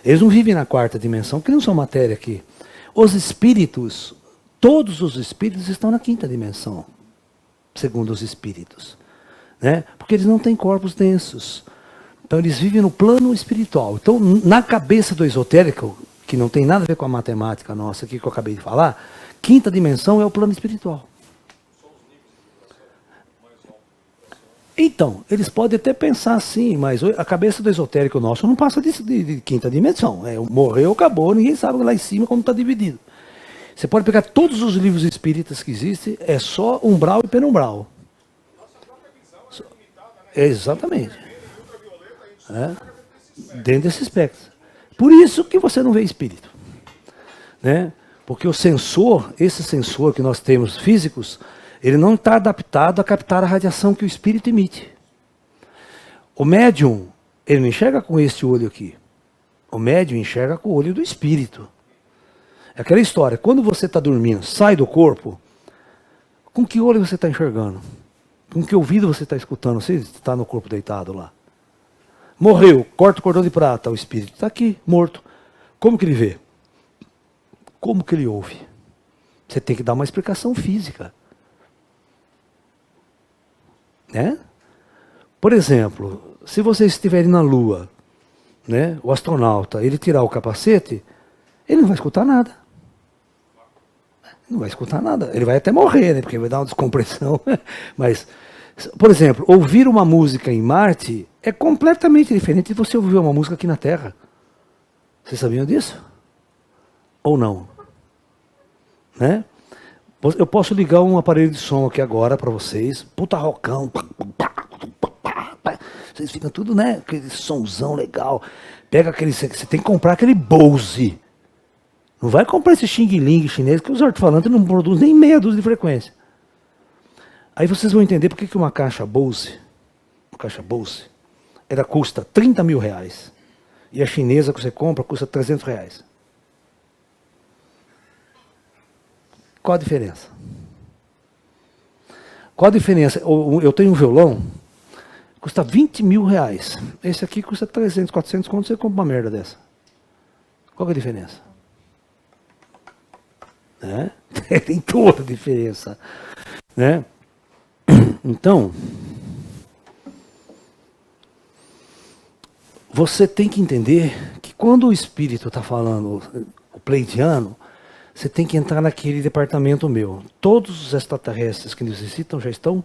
Speaker 1: Eles não vivem na quarta dimensão, porque não são matéria aqui. Os espíritos, todos os espíritos estão na quinta dimensão, segundo os espíritos. Né? Porque eles não têm corpos densos. Então eles vivem no plano espiritual. Então, na cabeça do esotérico, que não tem nada a ver com a matemática nossa aqui que eu acabei de falar, quinta dimensão é o plano espiritual. Então, eles podem até pensar assim, mas a cabeça do esotérico nosso não passa de quinta dimensão. Morreu, acabou, ninguém sabe lá em cima como está dividido. Você pode pegar todos os livros espíritas que existem, é só umbral e penumbral. Exatamente. Dentro desse espectro. Por isso que você não vê espírito. Né? Porque o sensor, esse sensor que nós temos físicos, ele não está adaptado a captar a radiação que o espírito emite. O médium, ele não enxerga com este olho aqui. O médium enxerga com o olho do espírito. É aquela história, quando você está dormindo, sai do corpo, com que olho você está enxergando? Com que ouvido você está escutando? Você está no corpo deitado lá. Morreu, corta o cordão de prata, o espírito está aqui, morto. Como que ele vê? Como que ele ouve? Você tem que dar uma explicação física. Né? Por exemplo, se vocês estiverem na Lua, né, o astronauta, ele tirar o capacete, ele não vai escutar nada. Não vai escutar nada. Ele vai até morrer, né, porque vai dar uma descompressão. Mas, por exemplo, ouvir uma música em Marte é completamente diferente de você ouvir uma música aqui na Terra. Vocês sabiam disso? Ou não? Né? Eu posso ligar um aparelho de som aqui agora para vocês. Puta rocão. Vocês ficam tudo, né? Aquele sonzão legal. Pega aquele... Você tem que comprar aquele Bose. Não vai comprar esse Xing Ling chinês, que os alto-falantes não produzem nem meia dúzia de frequência. Aí vocês vão entender por que uma caixa Bose, ela custa 30 mil reais. E a chinesa que você compra custa 300 reais. Qual a diferença? Qual a diferença? Eu tenho um violão, custa 20 mil reais. Esse aqui custa 300, 400, quando você compra uma merda dessa? Qual que é a diferença? Né? Tem toda a diferença. Né? Então, você tem que entender que quando o espírito está falando, o pleidiano, você tem que entrar naquele departamento meu. Todos os extraterrestres que necessitam já estão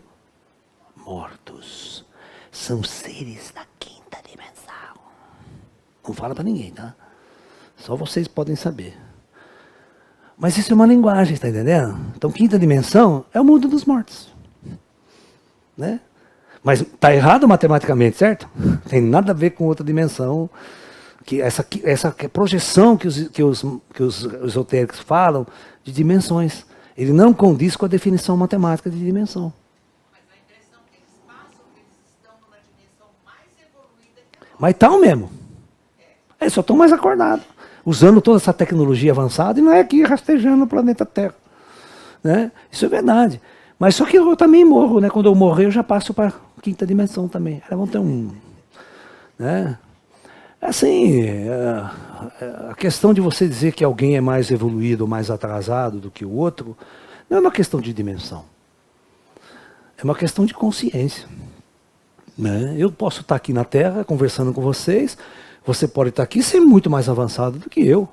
Speaker 1: mortos. São seres da quinta dimensão. Não fala para ninguém, tá? Só vocês podem saber. Mas isso é uma linguagem, está entendendo? Então, quinta dimensão é o mundo dos mortos. Né? Mas está errado matematicamente, certo? Tem nada a ver com outra dimensão. Que essa projeção que os esotéricos falam de dimensões. Ele não condiz com a definição matemática de dimensão.
Speaker 4: Mas a impressão que eles passam é que eles estão numa dimensão mais evoluída que a nossa.
Speaker 1: Mas estão mesmo. Eles só estão mais acordados. Usando toda essa tecnologia avançada e não é aqui rastejando no planeta Terra. Né? Isso é verdade. Mas só que eu também morro, né? Quando eu morrer, eu já passo para a quinta dimensão também. Elas vão ter um... Né? Assim, a questão de você dizer que alguém é mais evoluído ou mais atrasado do que o outro, não é uma questão de dimensão. É uma questão de consciência. Né? Eu posso estar aqui na Terra conversando com vocês, você pode estar aqui e ser muito mais avançado do que eu.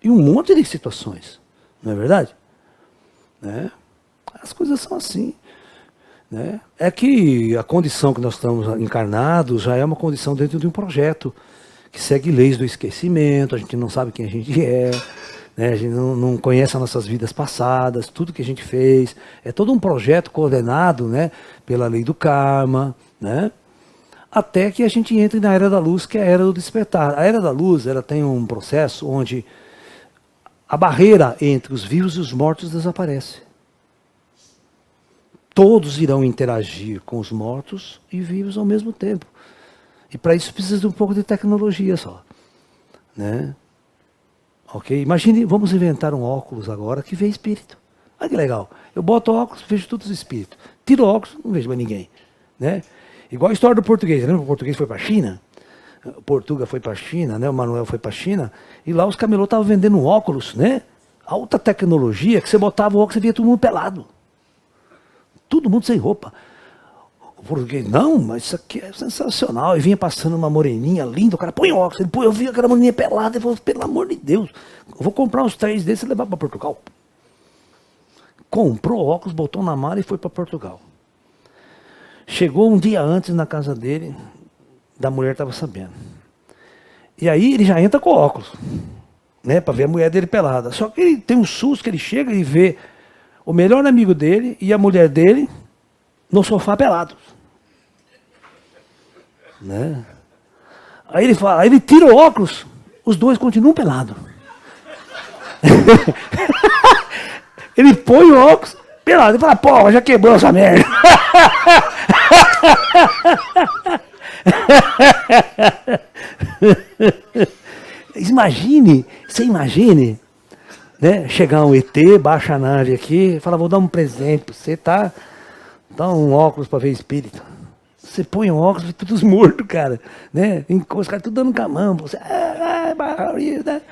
Speaker 1: Em um monte de situações. Não é verdade? Né? As coisas são assim. Né? É que a condição que nós estamos encarnados já é uma condição dentro de um projeto que segue leis do esquecimento, a gente não sabe quem a gente é, né? A gente não conhece as nossas vidas passadas, tudo que a gente fez. É todo um projeto coordenado, né, pela lei do karma, né? Até que a gente entre na Era da Luz, que é a Era do Despertar. A Era da Luz, ela tem um processo onde a barreira entre os vivos e os mortos desaparece. Todos irão interagir com os mortos e vivos ao mesmo tempo. E para isso precisa de um pouco de tecnologia só. Né? Ok? Imagine, vamos inventar um óculos agora que vê espírito. Olha que legal. Eu boto óculos, vejo todos os espíritos. Tiro óculos, não vejo mais ninguém. Né? Igual a história do português. Lembra que o português foi para a China? O Portuga foi para a China, né? O Manuel foi para a China. E lá os camelôs estavam vendendo óculos, né? Alta tecnologia, que você botava o óculos e via todo mundo pelado. Todo mundo sem roupa. O português, não, mas isso aqui é sensacional. E vinha passando uma moreninha linda, o cara põe óculos. Ele põe, eu vi aquela moreninha pelada, ele falou, pelo amor de Deus, eu vou comprar uns 3 desses e levar para Portugal. Comprou óculos, botou na mala e foi para Portugal. Chegou um dia antes na casa dele, da mulher estava sabendo. E aí ele já entra com óculos, né, para ver a mulher dele pelada. Só que ele tem um susto que ele chega e vê o melhor amigo dele e a mulher dele no sofá pelados. Né? Aí ele fala, aí ele tira o óculos, os dois continuam pelados. Ele põe o óculos pelado e fala, pô, já quebrou essa merda. Você imagine, né? Chegar um ET, baixa a nave aqui, fala, vou dar um presente pra você, tá? Dá um óculos para ver espírito. Você põe um óculos, vê todos mortos, cara. Né? Os caras tudo dando com a mão. Você, né?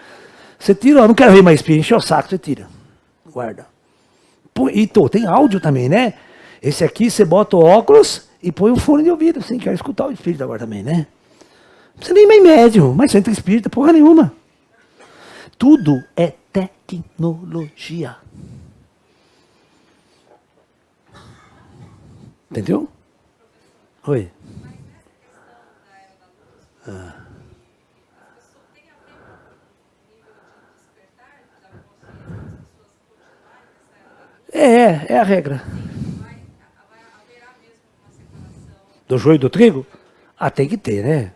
Speaker 1: Você tira, ó, não quero ver mais espírito, enche o saco, você tira. Guarda. E tem áudio também, né? Esse aqui você bota o óculos e põe um fone de ouvido, assim, quer escutar o espírito agora também, né? Não precisa nem mais médium, mas você entra espírita, porra nenhuma. Tudo é tecnologia. Entendeu? Oi. É a regra. Do joio e do trigo? Ah, tem que ter, né?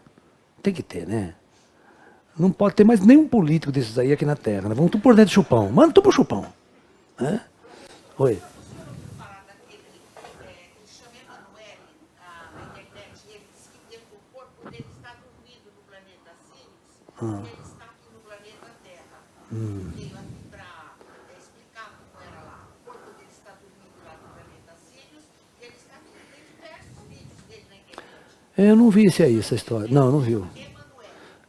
Speaker 1: Tem que ter, né? Não pode ter mais nenhum político desses aí aqui na Terra. Né? Vamos tudo por dentro do chupão. Manda tudo pro chupão. Né? Oi.
Speaker 4: Falar daquele que chama Emanuele na internet, ele diz que o corpo dele está dormindo no planeta Sirius, e ele está aqui no planeta Terra. Veio aqui para explicar como era lá. O corpo dele está dormindo lá no planeta Sirius, e ele está aqui. Tem diversos vídeos dele na internet.
Speaker 1: Eu não vi esse aí, essa história. Não, não viu.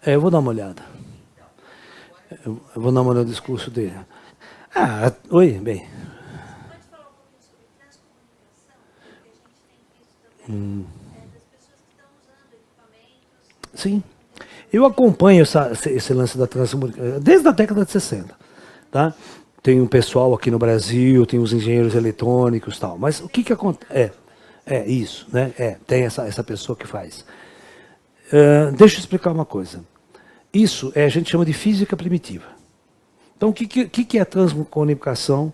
Speaker 1: Eu vou dar uma olhada. Eu vou dar uma olhada no discurso dele. Ah, oi, bem.
Speaker 5: Pode falar um pouquinho sobre transcomunicação? Porque a gente tem visto também das pessoas que estão usando equipamentos.
Speaker 1: Sim. Eu acompanho esse lance da transcomunicação desde a década de 60. Tá? Tem um pessoal aqui no Brasil, tem os engenheiros eletrônicos e tal. Mas o que acontece? É isso, né? Tem essa pessoa que faz. Deixa eu explicar uma coisa. Isso a gente chama de física primitiva. Então, o que é a transcomunicação?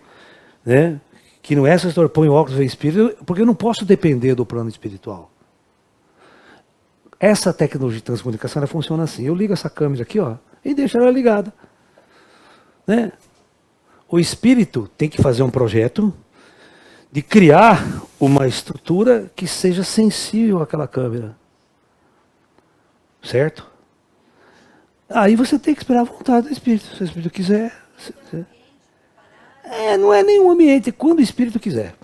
Speaker 1: Né? Que não é essa história, põe óculos, vê espírito, porque eu não posso depender do plano espiritual. Essa tecnologia de transcomunicação ela funciona assim. Eu ligo essa câmera aqui, ó, e deixo ela ligada. Né? O espírito tem que fazer um projeto de criar uma estrutura que seja sensível àquela câmera. Certo? Aí você tem que esperar a vontade do espírito. Se o espírito quiser. Não é nenhum ambiente, quando o espírito quiser.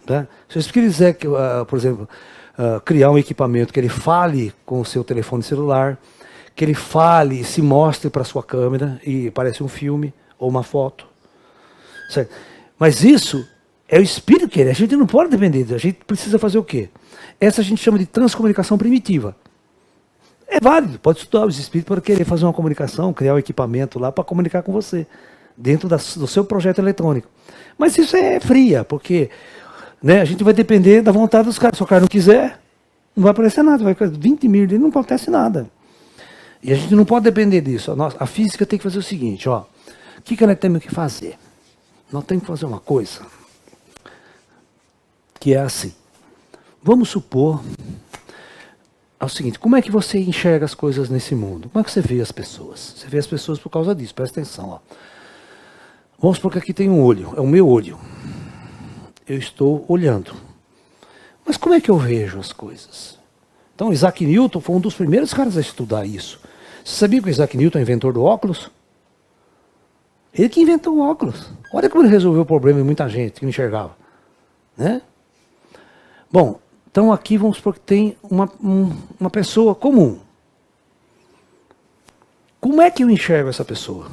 Speaker 1: Tá? Se o espírito quiser, por exemplo, criar um equipamento que ele fale com o seu telefone celular, que ele fale e se mostre para a sua câmera e parece um filme ou uma foto. Certo? Mas isso é o espírito que ele. A gente não pode depender disso. A gente precisa fazer o quê? Essa a gente chama de transcomunicação primitiva. É válido, pode estudar os espíritos para querer fazer uma comunicação, criar um equipamento lá para comunicar com você, dentro do seu projeto eletrônico. Mas isso é fria, porque né, a gente vai depender da vontade dos caras. Se o cara não quiser, não vai aparecer nada, vai 20 mil ali, não acontece nada. E a gente não pode depender disso. A física tem que fazer o seguinte, ó. O que nós temos que fazer? Nós temos que fazer uma coisa que é assim. Vamos supor o seguinte, como é que você enxerga as coisas nesse mundo? Como é que você vê as pessoas? Você vê as pessoas por causa disso, presta atenção. Ó. Vamos supor que aqui tem um olho, é o meu olho. Eu estou olhando. Mas como é que eu vejo as coisas? Então, Isaac Newton foi um dos primeiros caras a estudar isso. Você sabia que o Isaac Newton é inventor do óculos? Ele que inventou o óculos. Olha como ele resolveu o problema de muita gente que não enxergava. Né? Bom, então aqui vamos supor que tem uma pessoa comum. Como é que eu enxergo essa pessoa?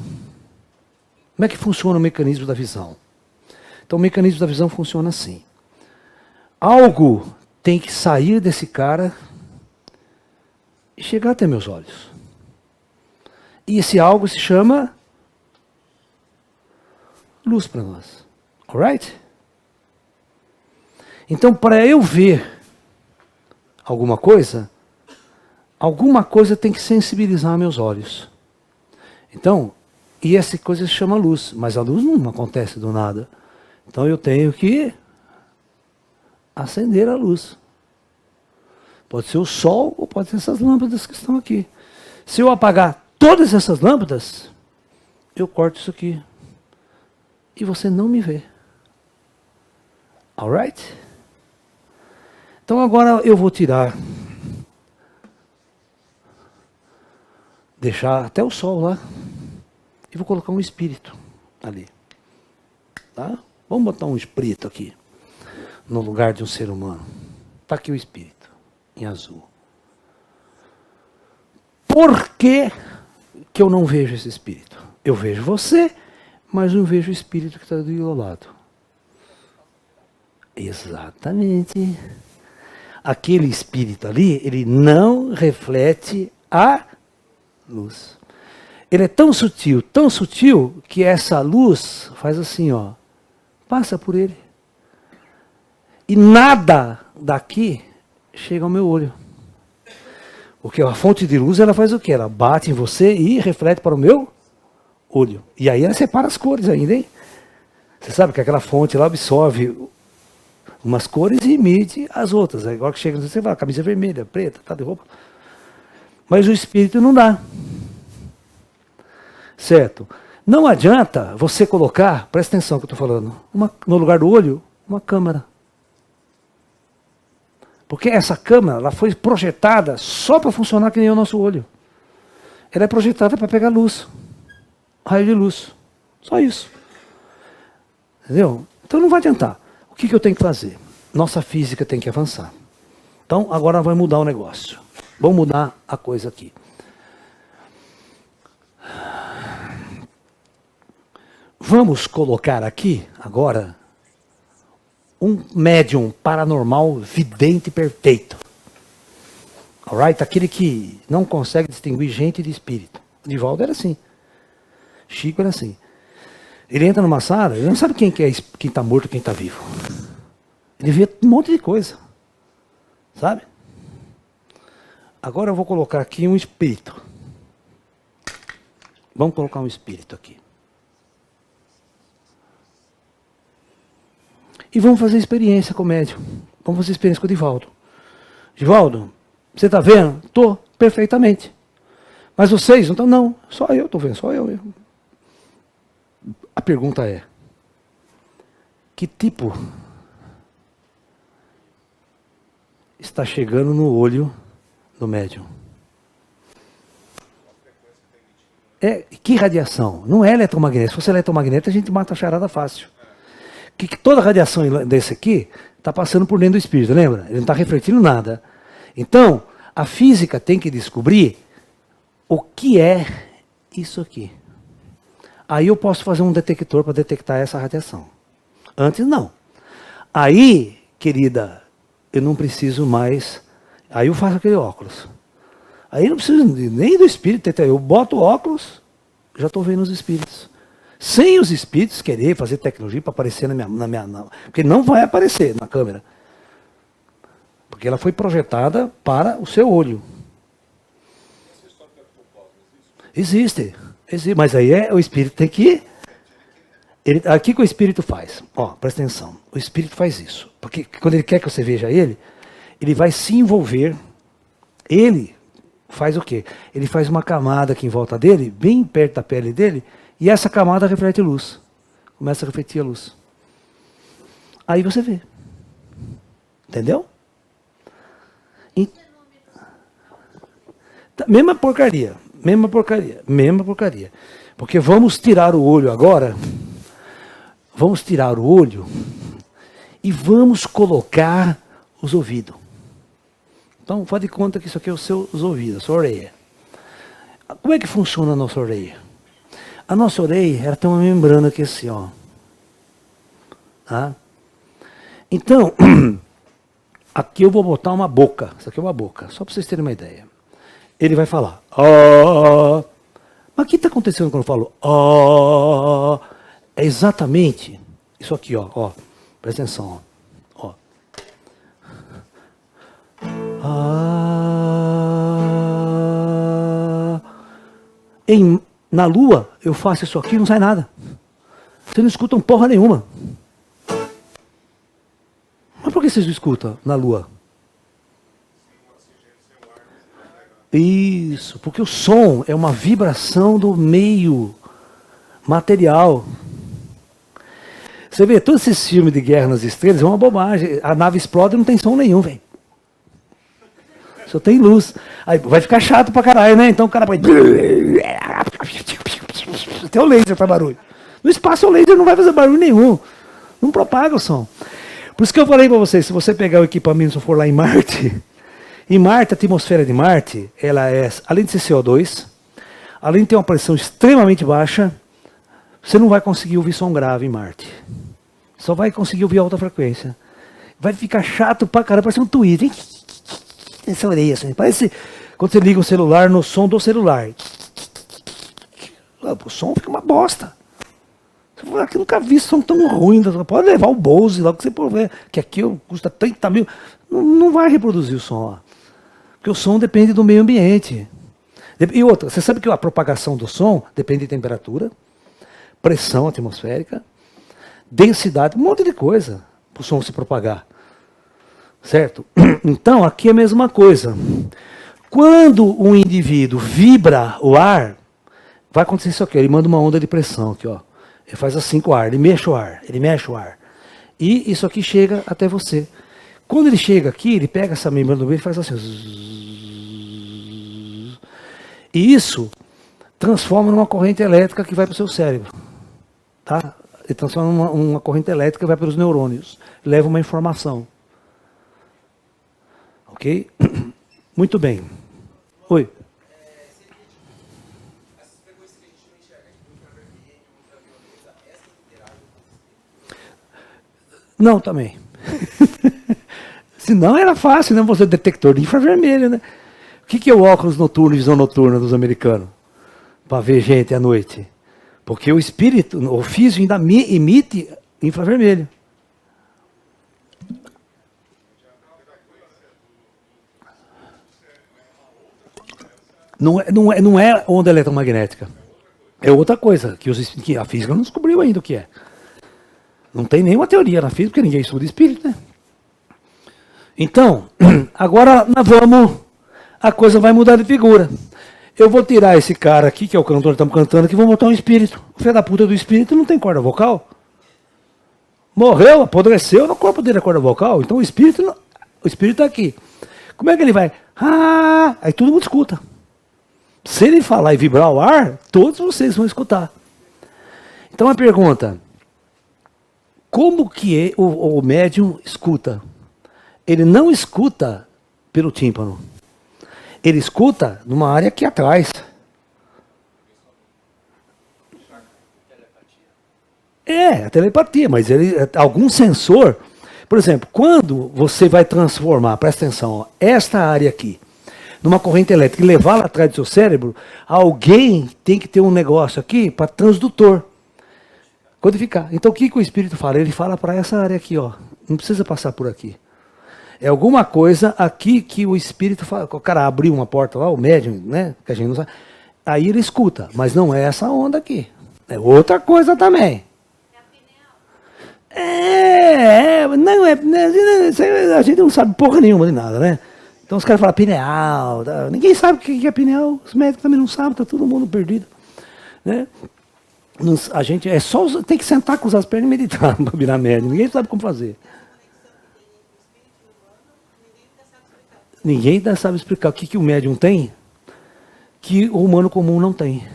Speaker 1: Como é que funciona o mecanismo da visão? Então o mecanismo da visão funciona assim. Algo tem que sair desse cara e chegar até meus olhos. E esse algo se chama luz para nós. Alright? Então para eu ver alguma coisa tem que sensibilizar meus olhos. Então, e essa coisa se chama luz, mas a luz não acontece do nada. Então eu tenho que acender a luz. Pode ser o sol ou pode ser essas lâmpadas que estão aqui. Se eu apagar todas essas lâmpadas, eu corto isso aqui. E você não me vê. Alright? Então agora eu vou deixar até o sol lá, e vou colocar um espírito ali. Tá? Vamos botar um espírito aqui, no lugar de um ser humano. Está aqui o espírito, em azul. Por que eu não vejo esse espírito? Eu vejo você, mas não vejo o espírito que está do meu lado. Exatamente. Aquele espírito ali, ele não reflete a luz. Ele é tão sutil, que essa luz faz assim, ó, passa por ele. E nada daqui chega ao meu olho. Porque a fonte de luz, ela faz o quê? Ela bate em você e reflete para o meu olho. E aí ela separa as cores ainda, hein? Você sabe que aquela fonte lá absorve umas cores e imite as outras. É igual que chega, você fala, camisa vermelha, preta, tá de roupa. Mas o espírito não dá. Certo? Não adianta você colocar, presta atenção que eu estou falando, no lugar do olho, uma câmera. Porque essa câmera ela foi projetada só para funcionar que nem o nosso olho. Ela é projetada para pegar luz, raio de luz. Só isso. Entendeu? Então não vai adiantar. O que eu tenho que fazer? Nossa física tem que avançar. Então agora vai mudar o negócio. Vamos mudar a coisa aqui. Vamos colocar aqui, agora, um médium paranormal vidente perfeito. Alright? Aquele que não consegue distinguir gente de espírito. O Divaldo era assim. Chico era assim. Ele entra numa sala, ele não sabe quem está morto e quem está vivo. Ele vê um monte de coisa. Sabe? Agora eu vou colocar aqui um espírito. Vamos colocar um espírito aqui. E vamos fazer experiência com o médium. Vamos fazer experiência com o Divaldo. Divaldo, você está vendo? Estou, perfeitamente. Mas vocês não estão? Não, só eu estou vendo, só eu. A pergunta é, que tipo está chegando no olho do médium? Que radiação? Não é eletromagnética. Se fosse eletromagnética, a gente mata a charada fácil. Que toda radiação desse aqui está passando por dentro do espírito, lembra? Ele não está refletindo nada. Então, a física tem que descobrir o que é isso aqui. Aí eu posso fazer um detector para detectar essa radiação. Antes não. Aí, querida, eu não preciso mais... Aí eu faço aquele óculos. Aí eu não preciso nem do espírito. Eu boto o óculos, já estou vendo os espíritos. Sem os espíritos querer fazer tecnologia para aparecer na minha... Porque não vai aparecer na câmera. Porque ela foi projetada para o seu olho. Existe. Mas aí o espírito tem que... Aqui que o espírito faz. Ó, presta atenção. O espírito faz isso. Porque quando ele quer que você veja ele vai se envolver. Ele faz o quê? Ele faz uma camada aqui em volta dele, bem perto da pele dele, e essa camada reflete luz. Começa a refletir a luz. Aí você vê. Entendeu? Mesma porcaria. Mesma porcaria. Mesma porcaria. Porque vamos tirar o olho agora. Vamos tirar o olho e vamos colocar os ouvidos. Então, faz de conta que isso aqui é os seus ouvidos, a sua orelha. Como é que funciona a nossa orelha? A nossa orelha, ela tem uma membrana aqui assim, ó. Tá? Então, aqui eu vou botar uma boca. Isso aqui é uma boca, só para vocês terem uma ideia. Ele vai falar. Ah. Mas o que está acontecendo quando eu falo? Ah. É exatamente isso aqui, ó. Presta atenção, ó. Ah. Na Lua, eu faço isso aqui e não sai nada. Vocês não escutam porra nenhuma. Mas por que vocês não escutam na Lua? Isso, porque o som é uma vibração do meio material. Você vê, todos esses filmes de Guerra nas Estrelas é uma bobagem. A nave explode e não tem som nenhum, velho. Só tem luz. Aí vai ficar chato pra caralho, né? Então o cara vai... Até o laser faz barulho. No espaço o laser não vai fazer barulho nenhum. Não propaga o som. Por isso que eu falei pra vocês, se você pegar o equipamento e for lá em Marte... Em Marte, a atmosfera de Marte, ela é, além de ser CO2, além de ter uma pressão extremamente baixa, você não vai conseguir ouvir som grave em Marte. Só vai conseguir ouvir alta frequência. Vai ficar chato pra caramba, parece um tweet. Essa orelha assim, parece quando você liga o celular no som do celular. O som fica uma bosta. Você fala, aqui nunca vi som tão ruim. Pode levar o Bose lá, que você pode ver, que aqui custa 30 mil. Não vai reproduzir o som lá. Porque o som depende do meio ambiente. E outra, você sabe que a propagação do som depende de temperatura, pressão atmosférica, densidade, um monte de coisa para o som se propagar. Certo? Então, aqui é a mesma coisa. Quando um indivíduo vibra o ar, vai acontecer isso aqui. Ele manda uma onda de pressão aqui, ó. Ele faz assim com o ar, ele mexe o ar, ele mexe o ar. E isso aqui chega até você. Quando ele chega aqui, ele pega essa membrana do meio e faz assim. E isso transforma numa corrente elétrica que vai para o seu cérebro. Tá? Ele transforma numa corrente elétrica que vai para os neurônios. Leva uma informação. Ok? Muito bem. Oi. Não, também. Senão era fácil, né? Você detector de infravermelho, né? O que é o óculos noturno, visão noturna dos americanos? Para ver gente à noite. Porque o espírito, o físico ainda emite infravermelho. Não é onda eletromagnética. É outra coisa, que a física não descobriu ainda o que é. Não tem nenhuma teoria na física, porque ninguém estuda espírito, né? Então, agora a coisa vai mudar de figura. Eu vou tirar esse cara aqui, que é o cantor que estamos cantando aqui, vou botar um espírito. O filho da puta do espírito não tem corda vocal. Morreu, apodreceu, no corpo dele a corda vocal. Então o espírito está aqui. Como é que ele vai? Ah, aí todo mundo escuta. Se ele falar e vibrar o ar, todos vocês vão escutar. Então a pergunta, como que o médium escuta? Ele não escuta pelo tímpano. Ele escuta numa área aqui atrás. É, a telepatia, mas algum sensor. Por exemplo, quando você vai transformar, presta atenção, ó, esta área aqui, numa corrente elétrica e levar lá atrás do seu cérebro, alguém tem que ter um negócio aqui para transdutor. Codificar. Então o que o espírito fala? Ele fala para essa área aqui, ó. Não precisa passar por aqui. É alguma coisa aqui que o espírito fala. O cara abriu uma porta lá, o médium, né? Que a gente não sabe. Aí ele escuta, mas não é essa onda aqui. É outra coisa também. Não é. A gente não sabe porra nenhuma de nada, né? Então os caras falam pineal. Tá? Ninguém sabe o que é pineal. Os médicos também não sabem, tá todo mundo perdido. Né? A gente tem que sentar, cruzar as pernas e meditar para virar médium. Ninguém sabe como fazer. Ninguém ainda sabe explicar o que o médium tem que o humano comum não tem.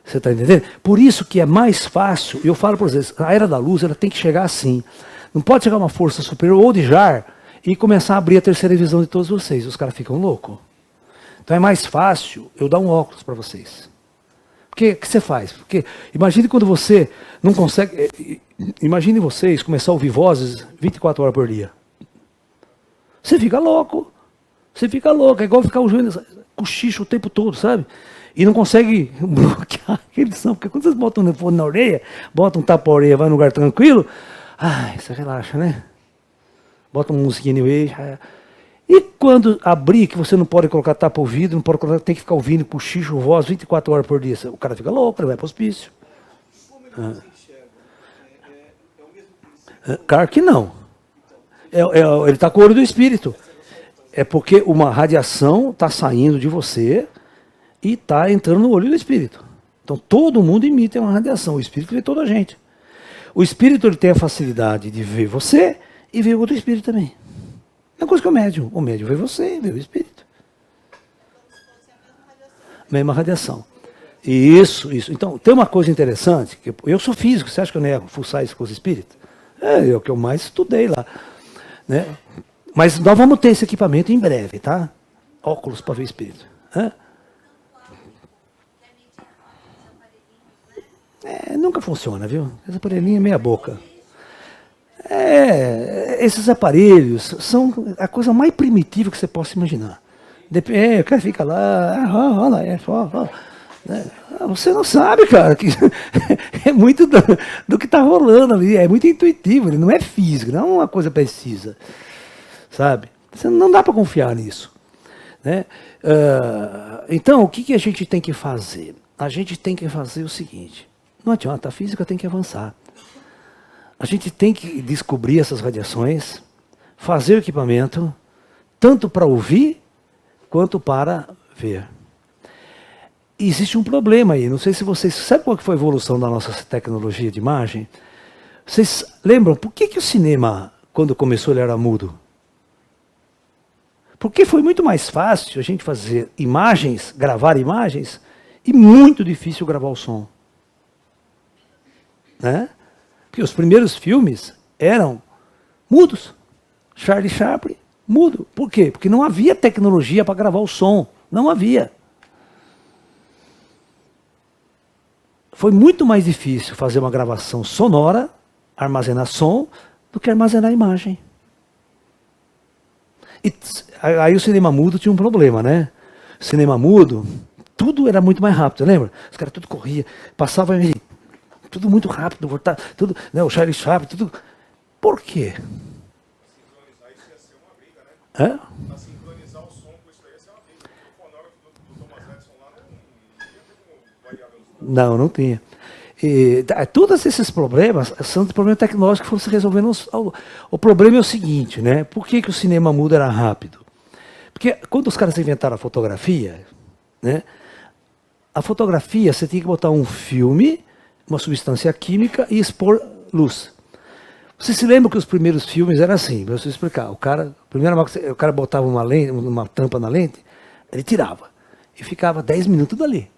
Speaker 1: Você está entendendo? Por isso que é mais fácil, eu falo para vocês, a era da luz ela tem que chegar assim. Não pode chegar uma força superior ou de jar e começar a abrir a terceira visão de todos vocês. Os caras ficam loucos. Então é mais fácil eu dar um óculos para vocês. Porque o que você faz? Porque imagine quando você não consegue. Imagine vocês começar a ouvir vozes 24 horas por dia. Você fica louco. Você fica louco. É igual ficar o joelho cochicho o tempo todo, sabe? E não consegue bloquear aquele som. Porque quando vocês botam o fone na orelha, botam um tapa-orelha, vai num lugar tranquilo, ai, você relaxa, né? Bota uma musiquinha anyway. E quando abrir, que você não pode colocar tapa-ouvido, não pode colocar, tem que ficar ouvindo cochicho, voz 24 horas por dia. O cara fica louco, ele vai para o hospício.
Speaker 3: Como ele se enxerga? É o mesmo princípio?
Speaker 1: Claro que não. Ele está com o olho do espírito. É porque uma radiação está saindo de você e está entrando no olho do espírito. Então todo mundo emite uma radiação. O espírito vê toda a gente. O espírito ele tem a facilidade de ver você e ver o outro espírito também. É uma coisa que o médium. O médium vê você e vê o espírito. Mesma radiação. Isso. Então, tem uma coisa interessante. Que eu sou físico, você acha que eu não ia fuçar isso com os espíritos? É o que eu mais estudei lá. Né? Mas nós vamos ter esse equipamento em breve, tá? Óculos para ver espírito. Nunca funciona, viu? Esse aparelhinho é meia boca. Esses aparelhos são a coisa mais primitiva que você possa imaginar. O cara fica lá, você não sabe, cara, que é muito do que está rolando ali, é muito intuitivo, ele não é físico, não é uma coisa precisa, sabe? Você não dá para confiar nisso. Né? Então, o que a gente tem que fazer? A gente tem que fazer o seguinte, não adianta, a física tem que avançar. A gente tem que descobrir essas radiações, fazer o equipamento, tanto para ouvir, quanto para ver. E existe um problema aí, não sei se vocês... Sabe qual que foi a evolução da nossa tecnologia de imagem? Vocês lembram por que o cinema, quando começou, ele era mudo? Porque foi muito mais fácil a gente fazer imagens, gravar imagens, e muito difícil gravar o som. Né? Porque os primeiros filmes eram mudos. Charlie Chaplin, mudo. Por quê? Porque não havia tecnologia para gravar o som. Não havia. Foi muito mais difícil fazer uma gravação sonora, armazenar som, do que armazenar imagem. E aí o cinema mudo tinha um problema, né? Cinema mudo, tudo era muito mais rápido, lembra? Os caras tudo corria, passava tudo muito rápido, voltava, tudo, né, o Charlie Chaplin, tudo. Por quê?
Speaker 6: Sincronizar isso ia ser uma briga, né?
Speaker 1: É?
Speaker 6: Pra sincronizar o som com isso aí ia ser uma briga. O fonógrafo do Thomas Edison lá não ia ter como variar a velocidade.
Speaker 1: Não, não tinha. E, todos esses problemas são problemas tecnológicos que foram se resolvendo. O problema é o seguinte, né? Por que o cinema mudo era rápido? Porque quando os caras inventaram a fotografia, né? A fotografia, você tinha que botar um filme, uma substância química e expor luz. Você se lembra que os primeiros filmes eram assim, para eu explicar. O cara botava uma lente, uma tampa na lente, ele tirava. E ficava 10 minutos dali.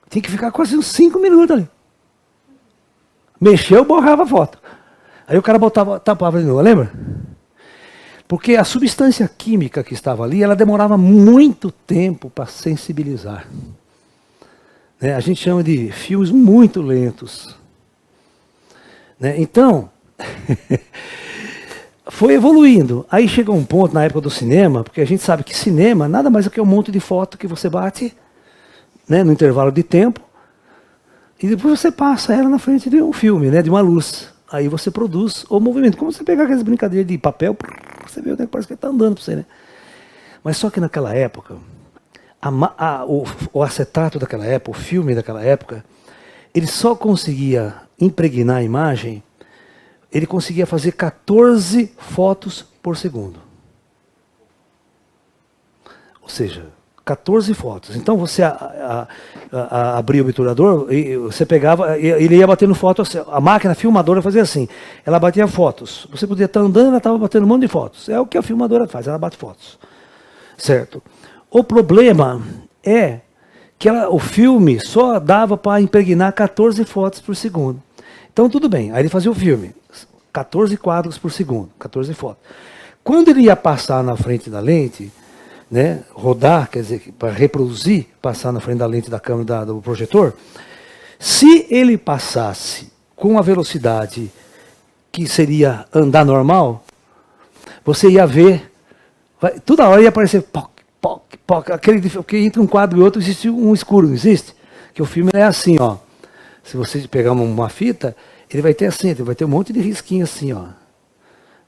Speaker 1: Tinha que ficar quase uns 5 minutos ali. Mexeu, borrava a foto. Aí o cara tapava de novo, lembra? Porque a substância química que estava ali, ela demorava muito tempo para sensibilizar. Né? A gente chama de filmes muito lentos. Né? Então, foi evoluindo. Aí chegou um ponto na época do cinema, porque a gente sabe que cinema nada mais é que um monte de foto que você bate, né, no intervalo de tempo, e depois você passa ela na frente de um filme, né, de uma luz. Aí você produz o movimento. Como você pegar aquelas brincadeiras de papel, você vê, né, parece que está andando para você. Né? Mas só que naquela época, o acetato daquela época, o filme daquela época, ele só conseguia impregnar a imagem, ele conseguia fazer 14 fotos por segundo. Ou seja, 14 fotos. Então você abria o obturador, e você pegava, ele ia batendo fotos, a máquina filmadora fazia assim, ela batia fotos. Você podia estar andando, ela estava batendo um monte de fotos. É o que a filmadora faz, ela bate fotos. Certo? O problema é que o filme só dava para impregnar 14 fotos por segundo. Então tudo bem, aí ele fazia o filme, 14 quadros por segundo, 14 fotos. Quando ele ia passar na frente da lente, né, rodar, quer dizer, para reproduzir, passar na frente da lente da câmera do projetor, se ele passasse com a velocidade que seria andar normal, você ia ver, toda hora ia aparecer poc, poc, poc, porque entre um quadro e outro existe um escuro, não existe? Que o filme é assim, ó. Se você pegar uma fita, ele vai ter assim, ele vai ter um monte de risquinho assim, ó.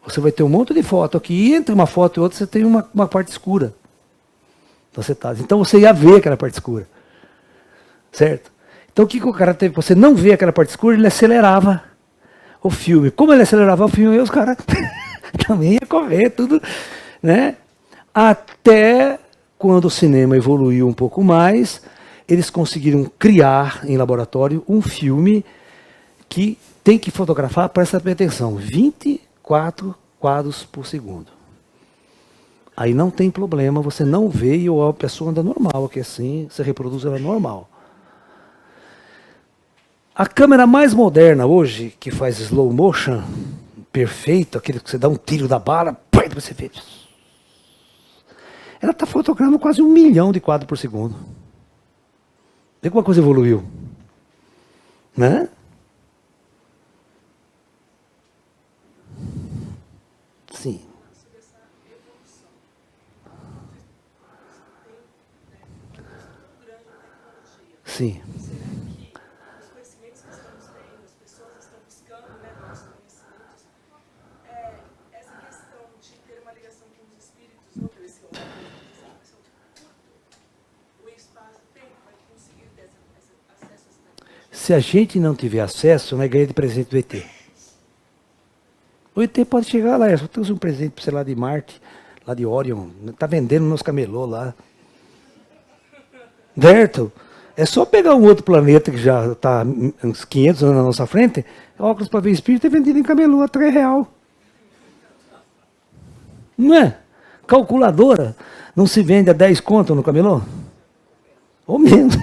Speaker 1: Você vai ter um monte de foto aqui, e entre uma foto e outra você tem uma parte escura. Então você ia ver aquela parte escura. Certo? Então o que o cara teve? Você não vê aquela parte escura, ele acelerava o filme. Como ele acelerava o filme, os caras também iam correr, tudo. Né? Até quando o cinema evoluiu um pouco mais, eles conseguiram criar em laboratório um filme que tem que fotografar, presta atenção, 24 quadros por segundo. Aí não tem problema, você não vê e a pessoa anda normal, aqui assim, você reproduz ela normal. A câmera mais moderna hoje, que faz slow motion, perfeito, aquele que você dá um tiro da bala, você vê. Ela está fotografando quase 1 milhão de quadros por segundo. Vê como a coisa evoluiu. Né? Sim. Sim.
Speaker 7: Será que os conhecimentos que estamos tendo, as pessoas estão buscando, né, novos conhecimentos, essa questão de ter uma ligação com os espíritos, ou pelo esse homem, essa questão de curto o espaço-tempo vai conseguir ter acesso a essa tecnologia?
Speaker 1: Se a gente não tiver acesso, vai ganhar de presente do ET. O O ET pode chegar lá, eu só trouxe um presente para você lá de Marte, lá de Orion, tá vendendo nos camelô lá. Certo? É só pegar um outro planeta que já está uns 500 anos na nossa frente, óculos para ver espírito é vendido em camelô a R$3. Não é? Calculadora não se vende a 10 conto no camelô? Ou menos.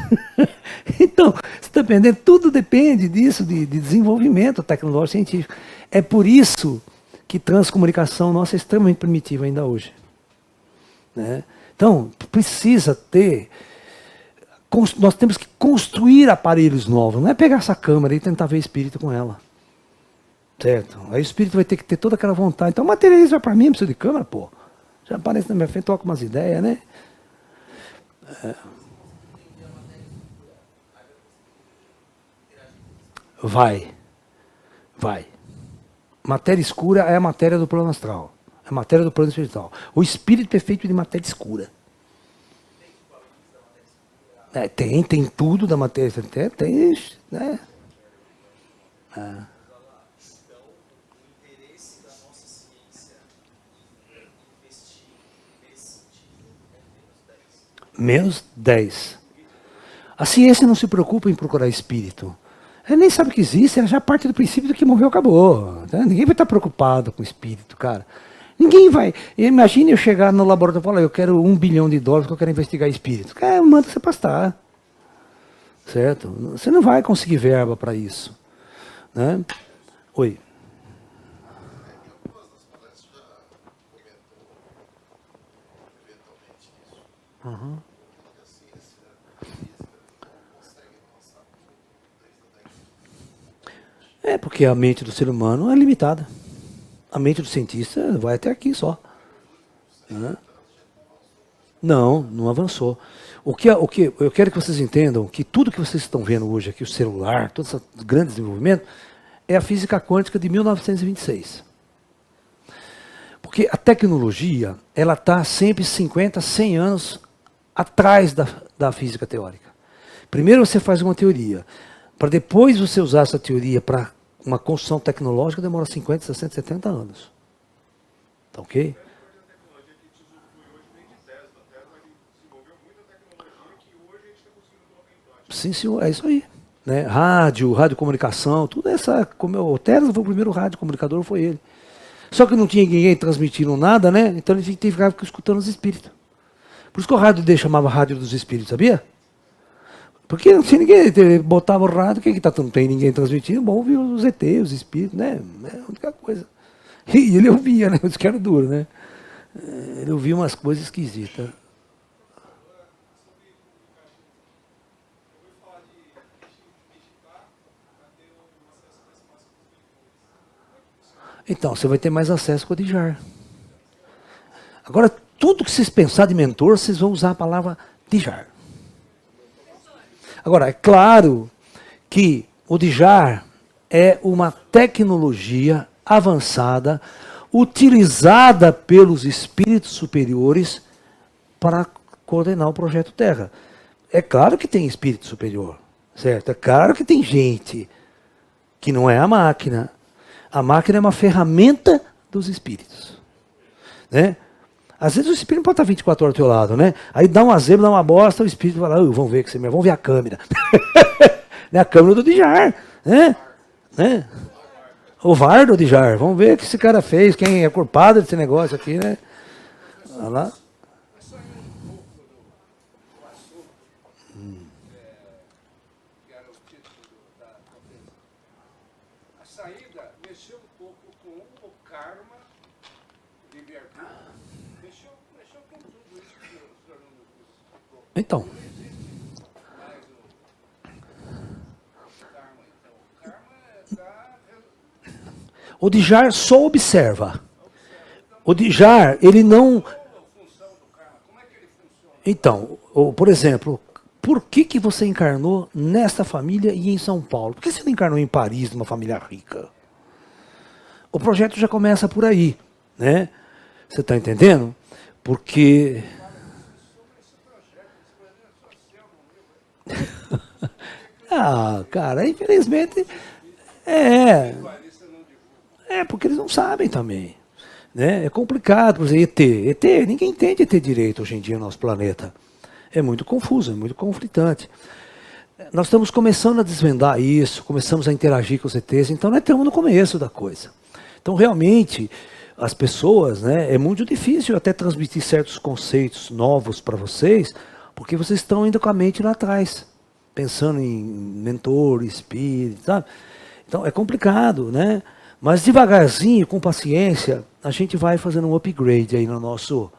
Speaker 1: Então, você está entendendo? Tudo depende disso, de desenvolvimento tecnológico científico. É por isso que transcomunicação nossa é extremamente primitiva ainda hoje. Né? Então, precisa ter... Nós temos que construir aparelhos novos, não é pegar essa câmera e tentar ver espírito com ela. Certo? Aí o espírito vai ter que ter toda aquela vontade. Então, materializa para mim, não precisa de câmera, pô. Já aparece na minha frente, toca umas ideias, né? Vai. Matéria escura é a matéria do plano astral. É a matéria do plano espiritual. O espírito é feito de matéria escura. Tem tudo da matéria. Tem, né? Menos 10. A ciência não se preocupa em procurar espírito. Ela nem sabe que existe, ela já parte do princípio do que morreu, acabou. Tá? Ninguém vai estar preocupado com espírito, cara. Ninguém vai. Imagine eu chegar no laboratório e falar, eu quero $1 bilhão que eu quero investigar espírito. Cara, manda você pastar. Certo? Você não vai conseguir verba para isso. Né? Oi. Uhum. É porque a mente do ser humano é limitada. A mente do cientista vai até aqui só. Né? Não avançou. O que eu quero que vocês entendam que tudo que vocês estão vendo hoje aqui, o celular, todo esse grande desenvolvimento, é a física quântica de 1926. Porque a tecnologia, ela está sempre 50, 100 anos atrás da física teórica. Primeiro você faz uma teoria, para depois você usar essa teoria para uma construção tecnológica, demora 50, 60, 70 anos. Tá ok? Sim, senhor, é isso aí. Né? Rádio comunicação, tudo essa. O Tesla foi o primeiro rádio comunicador, foi ele. Só que não tinha ninguém transmitindo nada, né? Então ele ficava escutando os espíritos. Por isso que o rádio dele chamava Rádio dos Espíritos, sabia? Porque não tinha ninguém, ele botava o rádio, não tem ninguém transmitindo, bom, ouvir os ET, os espíritos, né? É a única coisa. E ele ouvia, né? Isso que era duro, né? Ele ouvia umas coisas esquisitas. Então, você vai ter mais acesso com o Dijar. Agora, tudo que vocês pensar de mentor, vocês vão usar a palavra Dijar. Agora, é claro que o Dijar é uma tecnologia avançada, utilizada pelos espíritos superiores para coordenar o projeto Terra. É claro que tem espírito superior, certo? É claro que tem gente que não é a máquina. A máquina é uma ferramenta dos espíritos. Né? Às vezes o espírito pode estar 24 horas ao teu lado, né? Aí dá uma zebra, dá uma bosta, o espírito vai lá, vamos ver que você vamos ver a câmera. A câmera do Dijar. Né? O VAR do Dijar. Vamos ver o que esse cara fez, quem é culpado desse negócio aqui, né? Olha lá.
Speaker 2: Que era o título da conferência. A saída mexeu um pouco com o karma, o livre-arbítrio, mexeu com tudo isso que o senhor não explicou.
Speaker 1: Então.
Speaker 2: Não existe mais o karma, então. O karma está...
Speaker 1: O Dijar só observa. O Dijar, ele não...
Speaker 2: Qual a função do karma? Como é que ele funciona?
Speaker 1: Então, por exemplo, por que você encarnou nesta família e em São Paulo? Por que você não encarnou em Paris, numa família rica? O projeto já começa por aí, né? Você está entendendo? Porque... cara, infelizmente... É, porque eles não sabem também. Né? É complicado, por exemplo, ET. ET, ninguém entende ET direito hoje em dia no nosso planeta. É muito confuso, é muito conflitante. Nós estamos começando a desvendar isso, começamos a interagir com os ETs, então nós estamos no começo da coisa. Então, realmente, as pessoas, né, é muito difícil até transmitir certos conceitos novos para vocês, porque vocês estão ainda com a mente lá atrás, pensando em mentor, espírito, sabe? Então, é complicado, né? Mas devagarzinho, com paciência, a gente vai fazendo um upgrade aí no nosso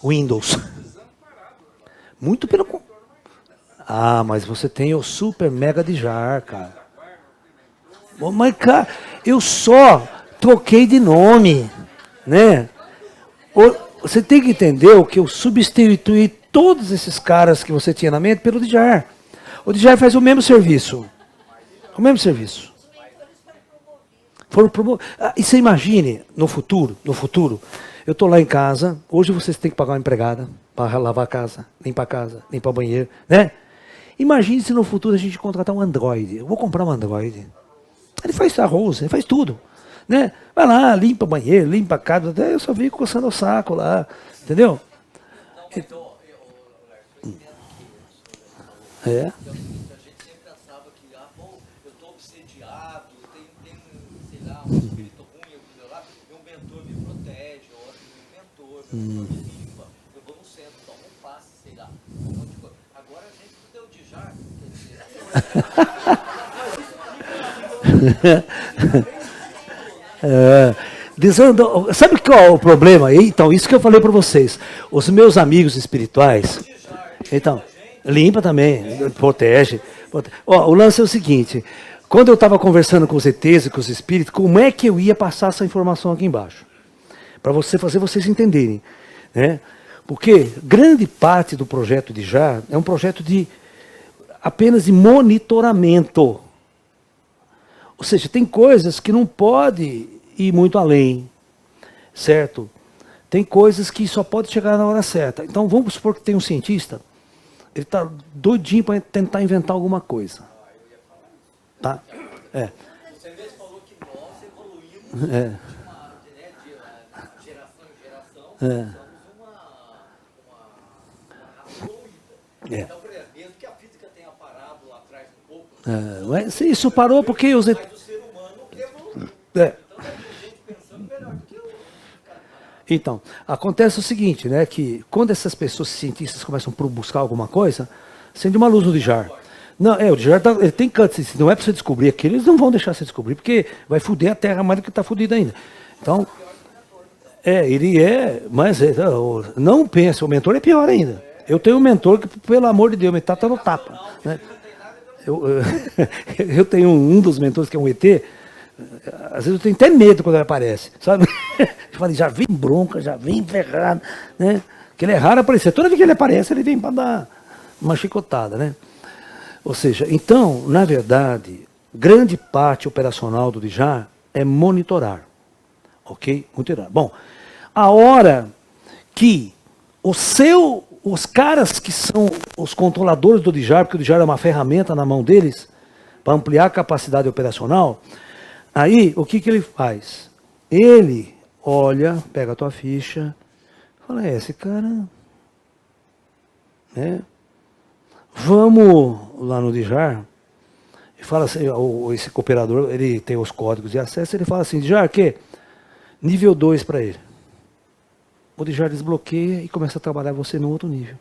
Speaker 1: Windows. Muito pelo... Ah, mas você tem o super mega de jar, cara. Mas, cara, eu só troquei de nome, né? Você tem que entender que eu substituí todos esses caras que você tinha na mente pelo Djar. O Djar faz o mesmo serviço. O mesmo serviço. Foram promovidos. E você imagine, no futuro, eu estou lá em casa, hoje vocês têm que pagar uma empregada para lavar a casa, limpar o banheiro, né? Imagine se no futuro a gente contratar um Android. Eu vou comprar um Android. Ele faz arroz, ele faz tudo. Né? Vai lá, limpa o banheiro, limpa a casa, até eu só venho coçando o saco lá. Entendeu? É.
Speaker 8: A gente sempre pensava que, eu estou obsediado, tem sei lá, um espírito ruim, eu lá, e um mentor me protege, outro me mentor, me limpa, eu vou no centro, tomo um passe, sei lá, um monte de coisa. Agora a gente tudo é o Djar,
Speaker 1: sabe qual é o problema? Então, isso que eu falei para vocês. Os meus amigos espirituais, então, limpa também, protege. Ó, o lance é o seguinte, quando eu estava conversando com os ETs e com os espíritos, como é que eu ia passar essa informação aqui embaixo? Para fazer vocês entenderem. Né? Porque grande parte do projeto de Jar é um projeto apenas de monitoramento. Ou seja, tem coisas que não pode ir muito além, certo? Tem coisas que só pode chegar na hora certa. Então vamos supor que tem um cientista, ele está doidinho para tentar inventar alguma coisa. Tá? É.
Speaker 8: Você mesmo falou que nós evoluímos de geração em geração, somos uma raça fluida. Então, por exemplo, mesmo que a física tenha parado lá atrás um pouco,
Speaker 1: mas isso parou porque os
Speaker 8: mas o ser humano evoluiu.
Speaker 1: É.
Speaker 8: Então tem gente pensando melhor do que o outro.
Speaker 1: Então, acontece o seguinte, né, que quando essas pessoas cientistas começam a buscar alguma coisa, acende uma luz no Djar. Não, o Djar ele tem câncer, se não é para você descobrir aquilo, eles não vão deixar você descobrir, porque vai foder a Terra mais do que está fodida ainda. Então, ele mas não pensa, o mentor é pior ainda. Eu tenho um mentor que, pelo amor de Deus, me tá no tapa. Né? Eu tenho um dos mentores que é um ET, às vezes eu tenho até medo quando ele aparece, sabe? Eu falei, já vem bronca, já vem ferrado, né? Que ele é raro aparecer. Toda vez que ele aparece, ele vem para dar uma chicotada, né? Ou seja, então, na verdade, grande parte operacional do Djar é monitorar. Ok? Monitorar. Bom, a hora que os caras que são os controladores do Djar, porque o Djar é uma ferramenta na mão deles, para ampliar a capacidade operacional, aí, o que ele faz? Ele olha, pega a tua ficha, fala, esse cara, né? Vamos lá no Djar, e fala assim, esse cooperador, ele tem os códigos de acesso, ele fala assim, Djar, que? Nível 2 para ele. O Djar desbloqueia e começa a trabalhar você no outro nível.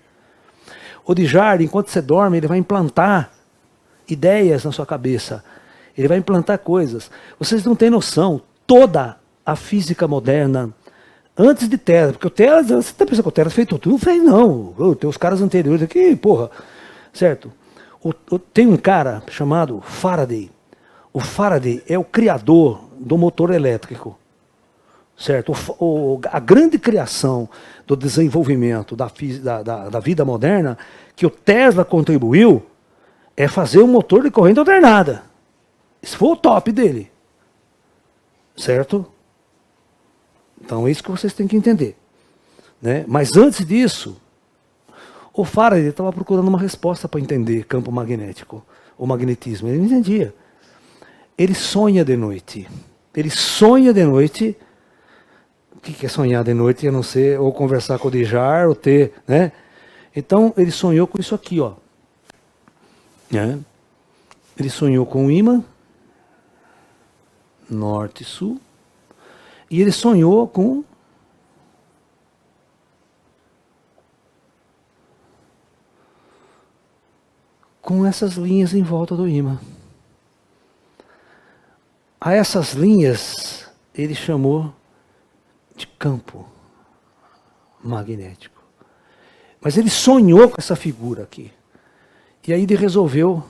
Speaker 1: O Djar, enquanto você dorme, ele vai implantar ideias na sua cabeça. Ele vai implantar coisas. Vocês não têm noção, toda a física moderna, antes de Tesla, porque o Tesla, você está pensando que o Tesla fez tudo? Não fez, não. Tem os caras anteriores aqui, porra. Certo? Tem um cara chamado Faraday. O Faraday é o criador do motor elétrico. Certo? A grande criação do desenvolvimento da vida moderna, que o Tesla contribuiu, é fazer um motor de corrente alternada. Esse foi o top dele. Certo? Então é isso que vocês têm que entender. Né? Mas antes disso, o Faraday estava procurando uma resposta para entender campo magnético, o magnetismo. Ele não entendia. Ele sonha de noite. Ele sonha de noite. O que é sonhar de noite? A não ser ou conversar com o Dijar, ou ter, né? Então, ele sonhou com isso aqui, ó. Né? Ele sonhou com o imã, norte e sul, e ele sonhou com essas linhas em volta do imã. A essas linhas ele chamou de campo magnético. Mas ele sonhou com essa figura aqui. E aí ele resolveu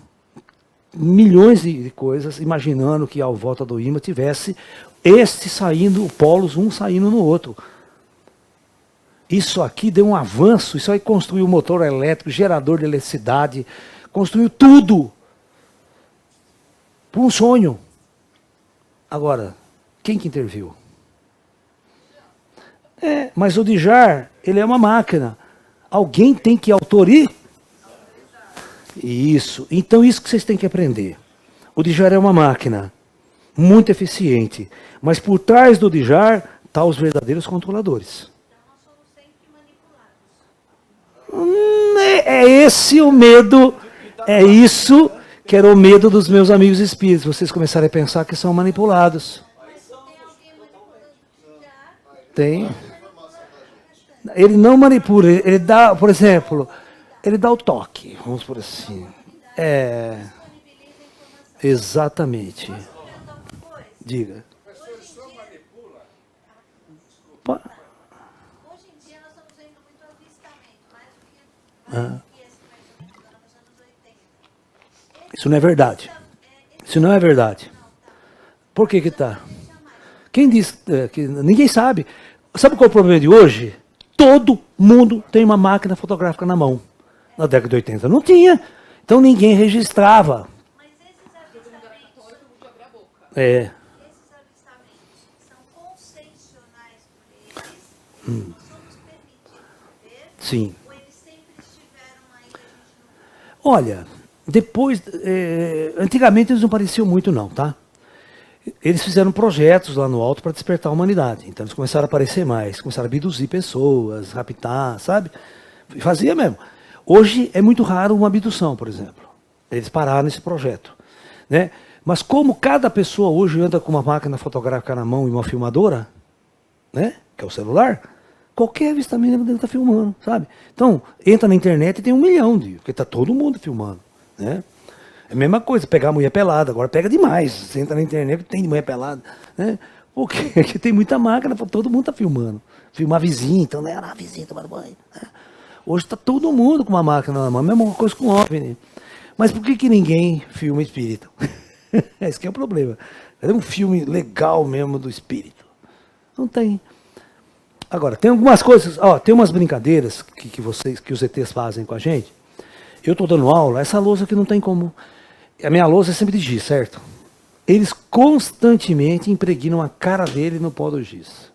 Speaker 1: milhões de coisas, imaginando que ao volta do ímã tivesse este saindo, polos um saindo no outro. Isso aqui deu um avanço, isso aí construiu motor elétrico, gerador de eletricidade, construiu tudo por um sonho. Agora, quem que interviu? Mas o Dijar, ele é uma máquina. Alguém tem que autorizar. Isso. Então isso que vocês têm que aprender. O Dijar é uma máquina muito eficiente, mas por trás do Dijar estão os verdadeiros controladores.
Speaker 5: Então nós somos sempre manipulados.
Speaker 1: É esse o medo, é isso que era o medo dos meus amigos espíritos. Vocês começarem a pensar que são manipulados.
Speaker 5: Mas tem alguém manipulando já.
Speaker 1: Tem. Ele não manipula, ele dá, por exemplo, ele dá o toque, vamos por assim. Exatamente. Diga.
Speaker 5: Hoje em dia nós estamos vendo muito avistamento, mais do que esse mais nos anos 80.
Speaker 1: Isso não é verdade. Isso não é verdade. Por que tá? Quem diz que ninguém sabe? Sabe qual é o problema de hoje? Todo mundo tem uma máquina fotográfica na mão. Na década de 80 não tinha. Então ninguém registrava.
Speaker 5: Mas esses avistamentos,
Speaker 1: É.
Speaker 5: esses avistamentos são consensuais por eles, nós somos permitidos ver,
Speaker 1: Sim.
Speaker 5: ou eles sempre estiveram aí e a gente não...
Speaker 1: Olha, depois, antigamente eles não pareciam muito não, tá? Eles fizeram projetos lá no alto para despertar a humanidade. Então eles começaram a aparecer mais, começaram a abduzir pessoas, raptar, sabe? E fazia mesmo. Hoje é muito raro uma abdução, por exemplo. Eles pararam esse projeto, né? Mas como cada pessoa hoje anda com uma máquina fotográfica na mão e uma filmadora, né? Que é o celular, qualquer avistamento deve estar filmando, sabe? Então, entra na internet e tem 1 milhão porque está todo mundo filmando, né? É a mesma coisa, pegar a mulher pelada, agora pega demais. Você entra na internet tem mulher pelada, né? Porque tem muita máquina, todo mundo está filmando. Filmar vizinho, então, né? A vizinha tomando banho, né? Hoje está todo mundo com uma máquina na mão, a mesma coisa com OVNI. Mas por que ninguém filma espírito? Esse que é o problema. Cadê um filme legal mesmo do espírito? Não tem. Agora, tem algumas coisas, tem umas brincadeiras que os ETs fazem com a gente. Eu estou dando aula, essa lousa aqui não tem como. A minha lousa é sempre de giz, certo? Eles constantemente impregnam a cara dele no pó do giz.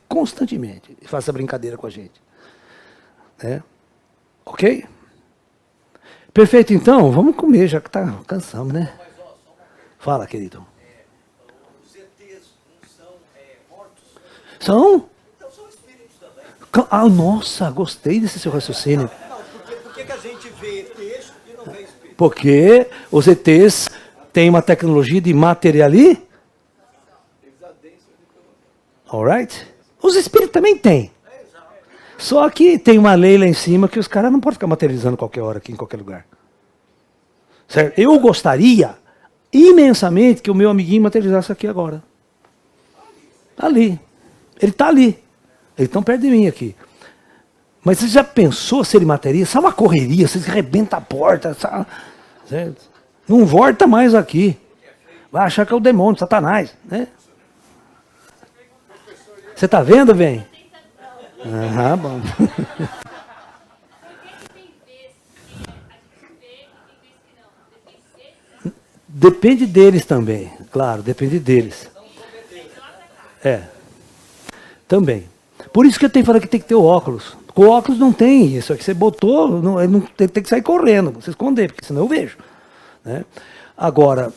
Speaker 1: Constantemente. Eles fazem essa brincadeira com a gente. Ok? Perfeito, então. Vamos comer, já que cansamos, né? Fala, querido.
Speaker 8: Os ETs não são mortos?
Speaker 1: São?
Speaker 8: Então são espíritos também.
Speaker 1: Nossa, gostei desse seu raciocínio.
Speaker 8: Não, por que a gente vê ETs e não vê espíritos?
Speaker 1: Porque os ETs têm uma tecnologia de materiali. Alright? Os espíritos também têm. Só que tem uma lei lá em cima que os caras não podem ficar materializando qualquer hora aqui, em qualquer lugar. Certo? Eu gostaria imensamente que o meu amiguinho materializasse aqui agora. Ali. Ele está ali. Eles estão perto de mim aqui. Mas você já pensou se ele materializa? Sabe uma correria? Você arrebenta a porta. Sabe? Certo? Não volta mais aqui. Vai achar que é o demônio, Satanás. Né? Você está vendo, bem? Ah, bom. Depende deles também, claro, depende deles. Também. Por isso que eu tenho que falar que tem que ter o óculos. Com o óculos não tem isso. Aqui você botou, não tem que sair correndo, você esconder, porque senão eu vejo. Né? Agora,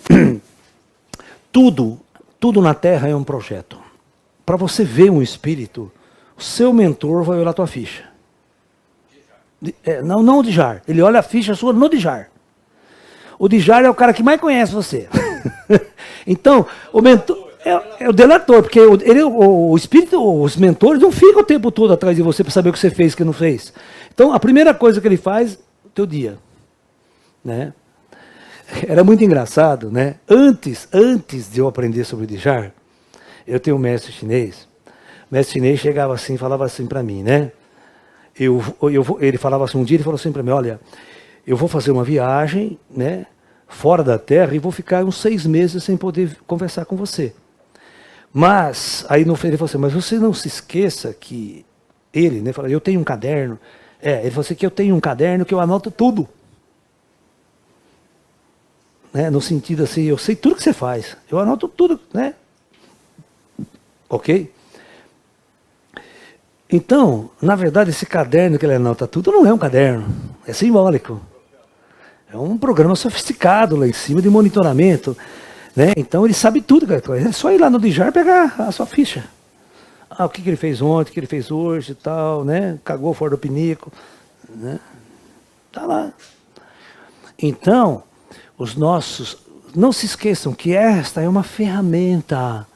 Speaker 1: tudo Tudo na Terra é um projeto. Para você ver um espírito, o seu mentor vai olhar a tua ficha. Não o Djar. Ele olha a ficha sua no Djar. O Djar é o cara que mais conhece você. Então, o mentor é o delator, porque o espírito, os mentores não ficam o tempo todo atrás de você para saber o que você fez e o que não fez. Então, a primeira coisa que ele faz é o teu dia. Né? Era muito engraçado, né? Antes de eu aprender sobre o Djar, eu tenho um mestre chinês. O mestre chinês chegava assim, falava assim para mim, né? Ele falava assim, um dia ele falou assim para mim, olha, eu vou fazer uma viagem, né, fora da Terra e vou ficar uns 6 meses sem poder conversar com você. Mas, aí no fim ele falou assim, mas você não se esqueça que ele, né, falou, eu tenho um caderno. Ele falou assim, que eu tenho um caderno que eu anoto tudo. Né, no sentido assim, eu sei tudo que você faz, eu anoto tudo, né? Ok? Então, na verdade, esse caderno que ele anota tudo não é um caderno, é simbólico. É um programa sofisticado lá em cima de monitoramento. Né? Então ele sabe tudo. É só ir lá no Djar e pegar a sua ficha. O que ele fez ontem, o que ele fez hoje e tal, né? Cagou fora do pinico. Né? Tá lá. Então, não se esqueçam que esta é uma ferramenta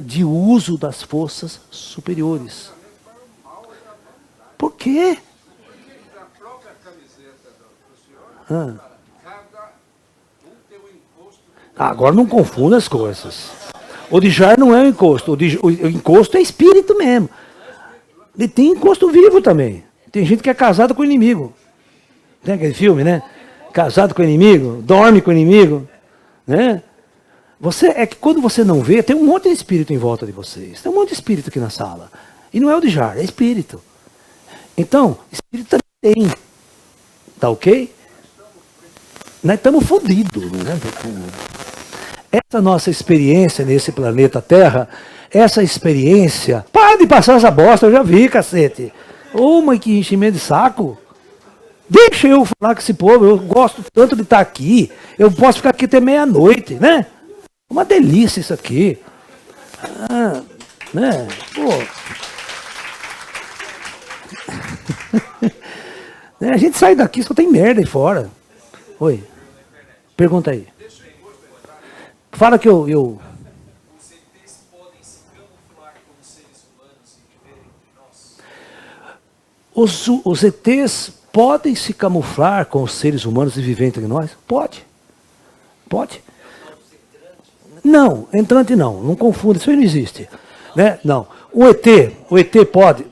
Speaker 1: de uso das forças superiores. Por quê?
Speaker 2: Na própria camiseta do senhor, cada um tem um encosto.
Speaker 1: Agora não confunda as coisas. O Djar não é um encosto. O encosto é espírito mesmo. E tem encosto vivo também. Tem gente que é casada com o inimigo. Tem aquele filme, né? Casado com o inimigo, dorme com o inimigo. Né? É que quando você não vê, tem um monte de espírito em volta de vocês. Tem um monte de espírito aqui na sala. E não é o Djar, é espírito. Então, espírito também tem. Tá ok? Nós estamos fodidos. Né? Essa nossa experiência nesse planeta Terra, essa experiência... Para de passar essa bosta, eu já vi, cacete. Mas que enchimento de saco. Deixa eu falar com esse povo, eu gosto tanto de estar aqui. Eu posso ficar aqui até meia-noite, né? Uma delícia isso aqui. Né? Pô. A gente sai daqui, só tem merda aí fora. Oi. Pergunta aí. Fala que eu...
Speaker 9: Os ETs podem se camuflar como seres humanos e viverem entre nós?
Speaker 1: Os ETs podem se camuflar com os seres humanos e viver entre nós? Pode. Pode. Não, entrante não confunda, isso aí não existe. Né? Não. O ET pode...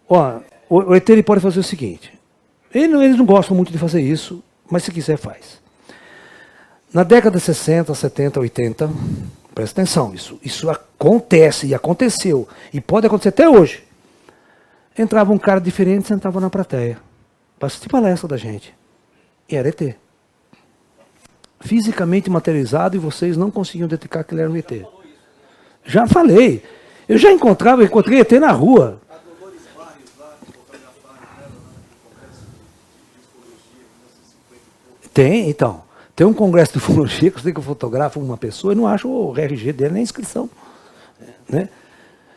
Speaker 1: o ET ele pode fazer o seguinte. Eles não gostam muito de fazer isso, mas se quiser faz. Na década de 60, 70, 80, presta atenção, isso acontece e aconteceu, e pode acontecer até hoje. Entrava um cara diferente e sentava na plateia, para assistir palestra da gente. E era ET. Fisicamente materializado, e vocês não conseguiam detectar que ele era um ET. Já falei. Eu já encontrei ET na rua.
Speaker 3: A Dolores Barrios lá, que fotografaram ela no Congresso de Psicologia em 1950 e pouco.
Speaker 1: Tem um congresso de ufologia que você tem que fotografar uma pessoa e não acha o RG dele nem a inscrição. Né?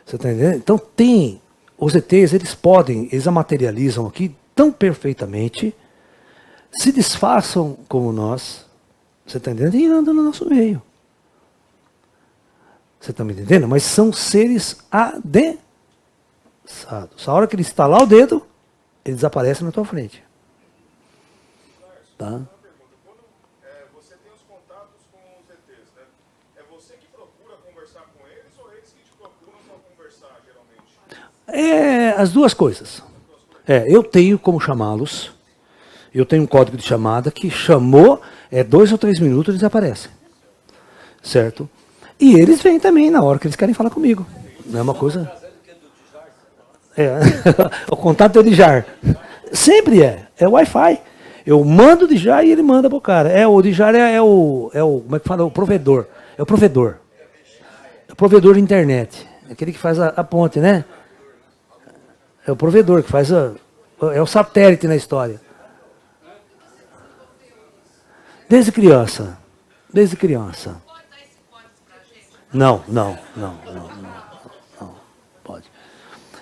Speaker 1: Você está entendendo? Então os ETs, eles a materializam aqui tão perfeitamente, se disfarçam como nós, você está entendendo? E andam no nosso meio. Você está me entendendo? Mas são seres adensados. A hora que ele estalar o dedo, ele desaparece na tua frente. Tá?
Speaker 6: Você tem os contatos com os ETs, né? É você que procura conversar com eles ou eles que te procuram para conversar, geralmente?
Speaker 1: As duas coisas. Eu tenho como chamá-los. Eu tenho um código de chamada que chamou, 2 ou 3 minutos eles aparecem. Certo? E eles vêm também na hora que eles querem falar comigo. Não é uma coisa... O contato é o Djar. Sempre é Wi-Fi. Eu mando o Djar e ele manda pro cara. O Djar é o como é que fala? O provedor. É o provedor. É o provedor de internet. É aquele que faz a ponte, né? É o provedor que faz é o satélite na história. Desde criança. Não, não, não, não, não, pode.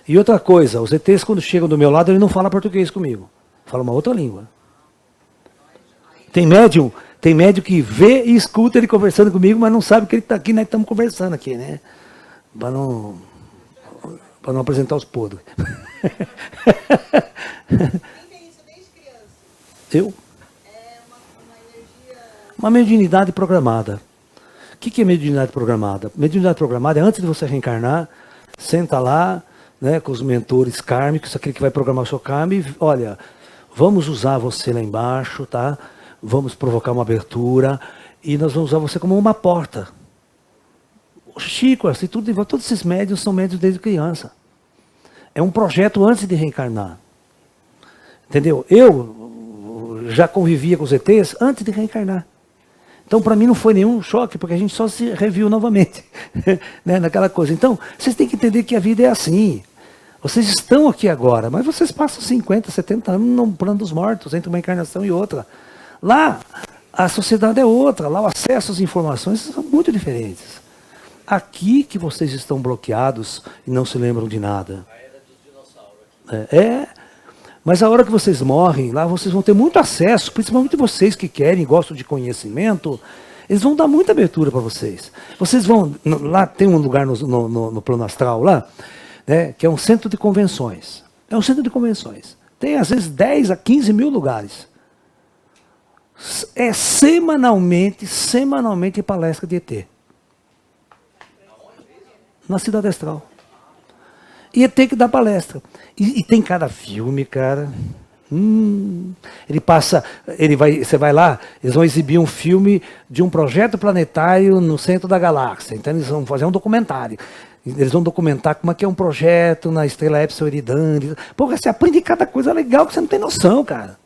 Speaker 1: E outra coisa, os ETs quando chegam do meu lado, ele não fala português comigo. Fala uma outra língua. Tem médium que vê e escuta ele conversando comigo, mas não sabe que ele está aqui, nós estamos conversando aqui, né? Para não apresentar os podres.
Speaker 5: Quem tem isso desde criança?
Speaker 1: Eu?
Speaker 5: É uma energia.
Speaker 1: Uma mediunidade programada. O que é mediunidade programada? Mediunidade programada é antes de você reencarnar, senta lá, né, com os mentores kármicos, aquele que vai programar o seu karma, e olha, vamos usar você lá embaixo, tá? Vamos provocar uma abertura e nós vamos usar você como uma porta. O Chico, assim, todos esses médiuns são médiuns desde criança. É um projeto antes de reencarnar. Entendeu? Eu já convivia com os ETs antes de reencarnar. Então, para mim, não foi nenhum choque, porque a gente só se reviu novamente, né, naquela coisa. Então, vocês têm que entender que a vida é assim. Vocês estão aqui agora, mas vocês passam 50, 70 anos no plano dos mortos, entre uma encarnação e outra. Lá, a sociedade é outra, lá o acesso às informações são muito diferentes. Aqui que vocês estão bloqueados e não se lembram de nada.
Speaker 8: A era dos dinossauros aqui.
Speaker 1: Mas a hora que vocês morrem, lá vocês vão ter muito acesso, principalmente vocês que querem, gostam de conhecimento, eles vão dar muita abertura para vocês. Vocês vão, lá tem um lugar no plano astral lá, né, que é um centro de convenções. É um centro de convenções. Tem às vezes 10 a 15 mil lugares. É semanalmente palestra de ET. Na cidade astral. E tem que dar palestra. E tem cada filme, cara. Você vai lá, eles vão exibir um filme de um projeto planetário no centro da galáxia. Então eles vão fazer um documentário. Eles vão documentar como é que é um projeto na estrela Epsilon Eridani. Porra, você aprende cada coisa legal que você não tem noção, cara.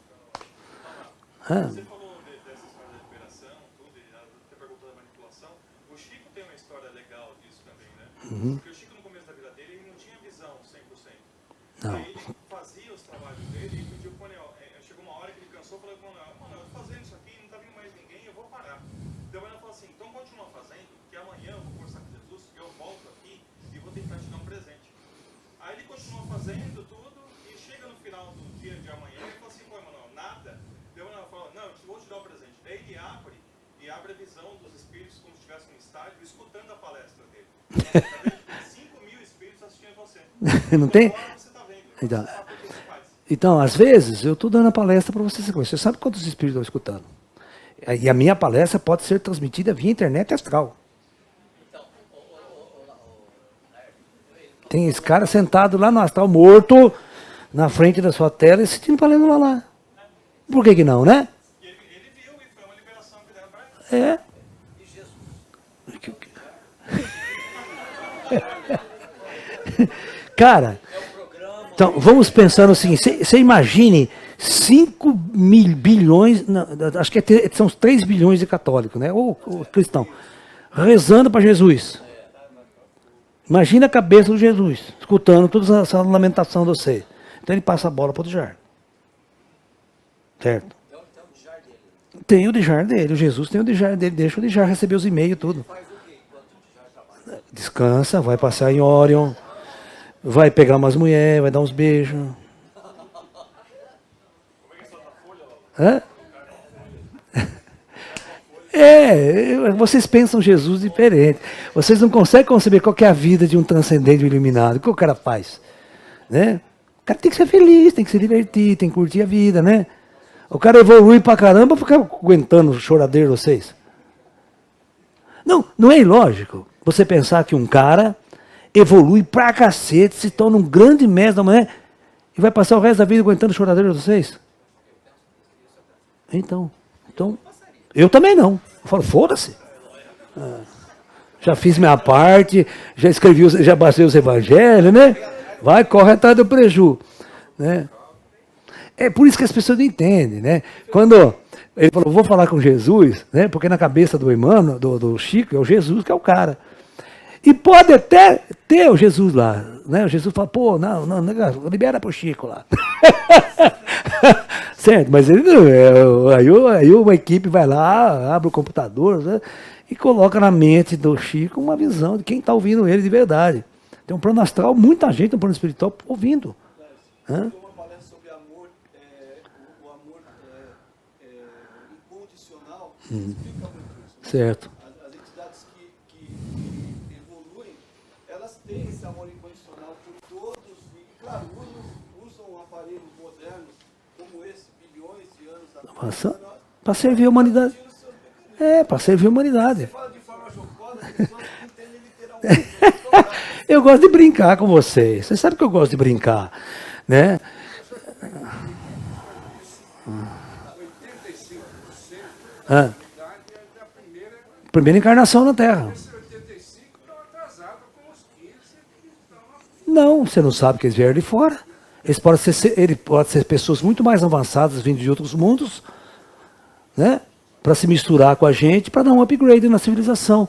Speaker 6: Você falou dessa história da liberação, tudo, e até perguntou da manipulação. O Chico tem uma história legal disso também, né? Porque o Chico, no começo da vida dele, ele não tinha visão 100%.
Speaker 1: Não.
Speaker 6: Aí ele fazia os trabalhos dele e pediu pro Manuel. Chegou uma hora que ele cansou e falou pro Manuel, eu tô fazendo isso aqui, não tá vindo mais ninguém, eu vou parar. Daí o Manuel falou assim, então continua fazendo, que amanhã eu vou conversar com Jesus, eu volto aqui e vou tentar te dar um presente. Aí ele continuou fazendo tudo e chega no final do dia de amanhã e fala assim, pô, Manuel, nada. Daí o Manuel falou, não, eu vou te dar um presente. Daí ele abre a visão dos espíritos como se estivesse num estádio, escutando a palestra dele. Tá vendo? 5 mil espíritos assistindo você.
Speaker 1: Não tem?
Speaker 6: Agora você tá vendo. Você
Speaker 1: Então,
Speaker 6: sabe o que você faz.
Speaker 1: Então, às vezes, eu estou dando a palestra para vocês. Você sabe quantos espíritos estão escutando? E a minha palestra pode ser transmitida via internet astral. Tem esse cara sentado lá no astral, morto, na frente da sua tela, assistindo palestra lá. Por que não, né?
Speaker 6: E ele viu e foi uma liberação que deram pra ele.
Speaker 1: É. Cara, então vamos pensar no seguinte, você imagine 5 mil bilhões, não, acho que são 3 bilhões de católicos, né? Ou cristão, rezando para Jesus. Imagina a cabeça do Jesus, escutando toda essa lamentação de você. Então ele passa a bola para o Dijar. Certo? Tem o Dijar dele, o Jesus tem o Dijar dele, deixa o Dijar receber os e-mails e tudo. Descansa, vai passear em Orion, vai pegar umas mulheres, vai dar uns beijos. Hã? Vocês pensam Jesus diferente. Vocês não conseguem conceber qual que é a vida de um transcendente iluminado. O que o cara faz? Né? O cara tem que ser feliz, tem que se divertir, tem que curtir a vida, né? O cara evolui pra caramba, ficar aguentando o choradeiro de vocês. Não é ilógico você pensar que um cara evolui pra cacete, se torna um grande mestre da manhã e vai passar o resto da vida aguentando o choradeiro de vocês? Então, eu também não. Eu falo, foda-se. Já fiz minha parte, já escrevi, já baixei os evangelhos, né? Vai, corre atrás do preju. Né? É por isso que as pessoas não entendem, né? Quando ele falou, vou falar com Jesus, né? Porque na cabeça do Emmanuel, do Chico, é o Jesus que é o cara. E pode até ter o Jesus lá, né? O Jesus fala, pô, não, libera pro Chico lá. Certo, mas ele não, aí uma equipe vai lá, abre o computador, né? e coloca na mente do Chico uma visão de quem está ouvindo ele de verdade. Tem um plano astral, muita gente no plano espiritual ouvindo. Hã?
Speaker 3: Uma palestra sobre amor, o amor incondicional, explica muito isso.
Speaker 1: Certo.
Speaker 3: As entidades que evoluem, elas têm esse amor incondicional por todos, e claro, usam aparelhos modernos como esse, bilhões de anos atrás,
Speaker 1: Para servir a humanidade. Para servir a humanidade.
Speaker 3: fala de forma jocosa, as pessoas não entendem literalmente.
Speaker 1: Eu gosto de brincar com vocês. Você sabe que eu gosto de brincar, né?
Speaker 2: 85%
Speaker 1: Ah,
Speaker 2: da idade é da
Speaker 1: primeira encarnação na Terra.
Speaker 2: Esse 85 estão atrasados com os 15 que estão
Speaker 1: Não, você não sabe que eles vieram de fora. Eles podem ser pessoas muito mais avançadas, vindo de outros mundos, né? Para se misturar com a gente, para dar um upgrade na civilização.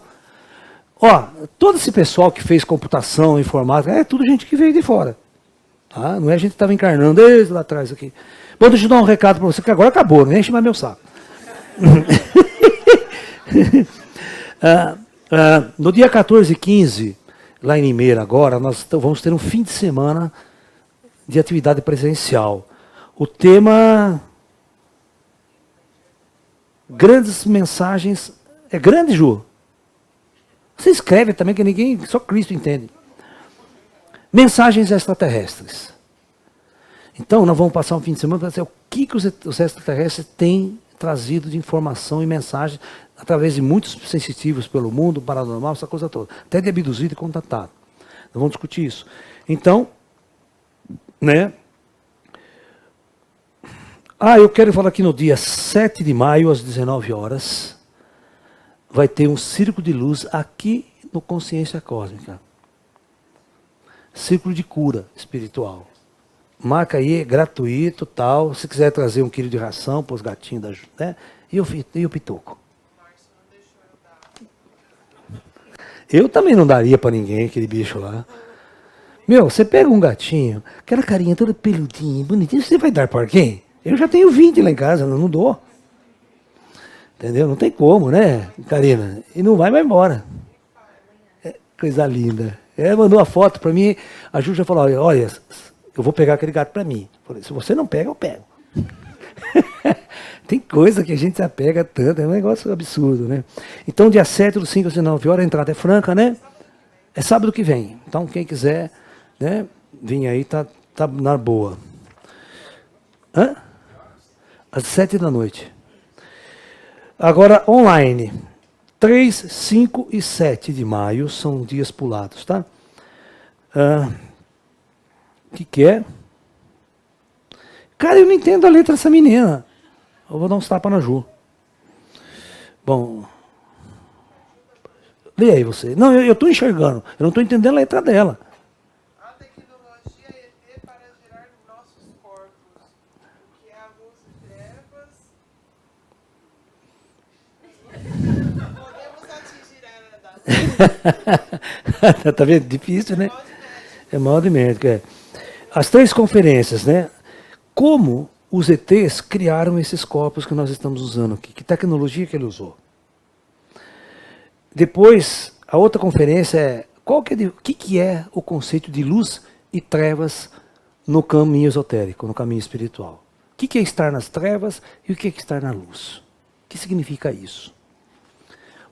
Speaker 1: Ó, todo esse pessoal que fez computação, informática, é tudo gente que veio de fora. Tá? Não é a gente que estava encarnando desde lá atrás aqui. Bom, deixa eu dar um recado para você, que agora acabou, não enche mais meu saco. No dia 14 e 15, lá em Limeira agora, nós vamos ter um fim de semana de atividade presencial. O tema... Grandes mensagens... É grande, Ju? Você escreve também, que ninguém... Só Cristo entende. Mensagens extraterrestres. Então, nós vamos passar um fim de semana para dizer o que os extraterrestres têm trazido de informação e mensagem através de muitos sensitivos pelo mundo, paranormal, essa coisa toda. Até de abduzido e contatado. Nós vamos discutir isso. Então, né? Eu quero falar que no dia 7 de maio, às 19 horas, vai ter um círculo de luz aqui no Consciência Cósmica. Círculo de cura espiritual. Marca aí, é gratuito, tal. Se quiser trazer 1 quilo de ração para os gatinhos da né? E o pitoco. Eu também não daria para ninguém aquele bicho lá. Meu, você pega um gatinho, aquela carinha toda peludinha, bonitinha, você vai dar para quem? Eu já tenho 20 lá em casa, não dou. Entendeu? Não tem como, né, Karina? E não vai embora. Coisa linda. Ela mandou a foto para mim, a Ju já falou, olha, eu vou pegar aquele gato para mim. Falei, se você não pega, eu pego. Tem coisa que a gente se apega tanto, é um negócio absurdo, né? Então, dia 7 do 5 às 19 horas, a entrada é franca, né? É sábado que vem. Então, quem quiser, né, vir aí, tá na boa. Hã? Às 7 da noite. Agora, online. 3, 5 e 7 de maio são dias pulados, tá? O que é? Cara, eu não entendo a letra dessa menina. Eu vou dar uns tapas na Ju. Bom. Lê aí você. Não, eu estou enxergando. Eu não estou entendendo a letra dela.
Speaker 4: A tecnologia ET para gerar nossos corpos, o que é a luz e trevas. Podemos atingir a era da
Speaker 1: Tá vendo? Difícil, né? É mal de médico, é. As 3 conferências, né? Como os ETs criaram esses corpos que nós estamos usando aqui? Que tecnologia que ele usou? Depois, a outra conferência é o que é o conceito de luz e trevas no caminho esotérico, no caminho espiritual? O que é estar nas trevas e o que é estar na luz? O que significa isso?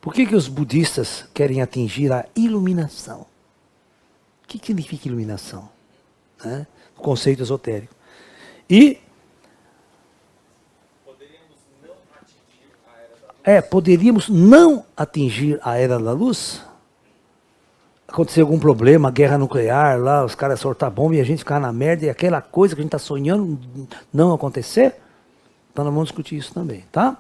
Speaker 1: Por que os budistas querem atingir a iluminação? O que significa iluminação? Né? O conceito esotérico. E poderíamos não atingir a era da luz? Acontecer algum problema, guerra nuclear, lá os caras soltar bomba e a gente ficar na merda e aquela coisa que a gente está sonhando não acontecer? Então nós vamos discutir isso também, tá?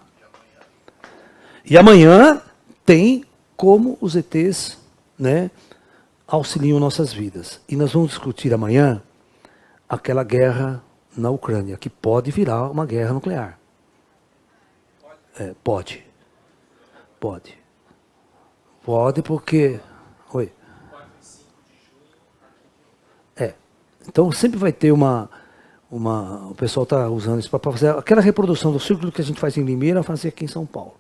Speaker 1: E amanhã tem como os ETs, né, auxiliam nossas vidas. E nós vamos discutir amanhã aquela guerra na Ucrânia, que pode virar uma guerra nuclear. Pode. Pode. Pode porque... Oi. Então sempre vai ter o pessoal está usando isso para fazer aquela reprodução do círculo que a gente faz em Limeira, fazer aqui em São Paulo.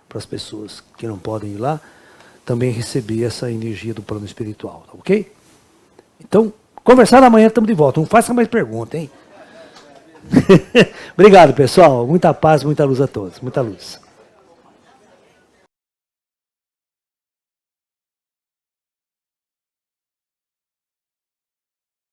Speaker 1: para as pessoas que não podem ir lá também receber essa energia do plano espiritual, tá ok? Então, conversar amanhã, estamos de volta. Não faça mais pergunta, hein? Obrigado, pessoal. Muita paz, muita luz a todos. Muita luz.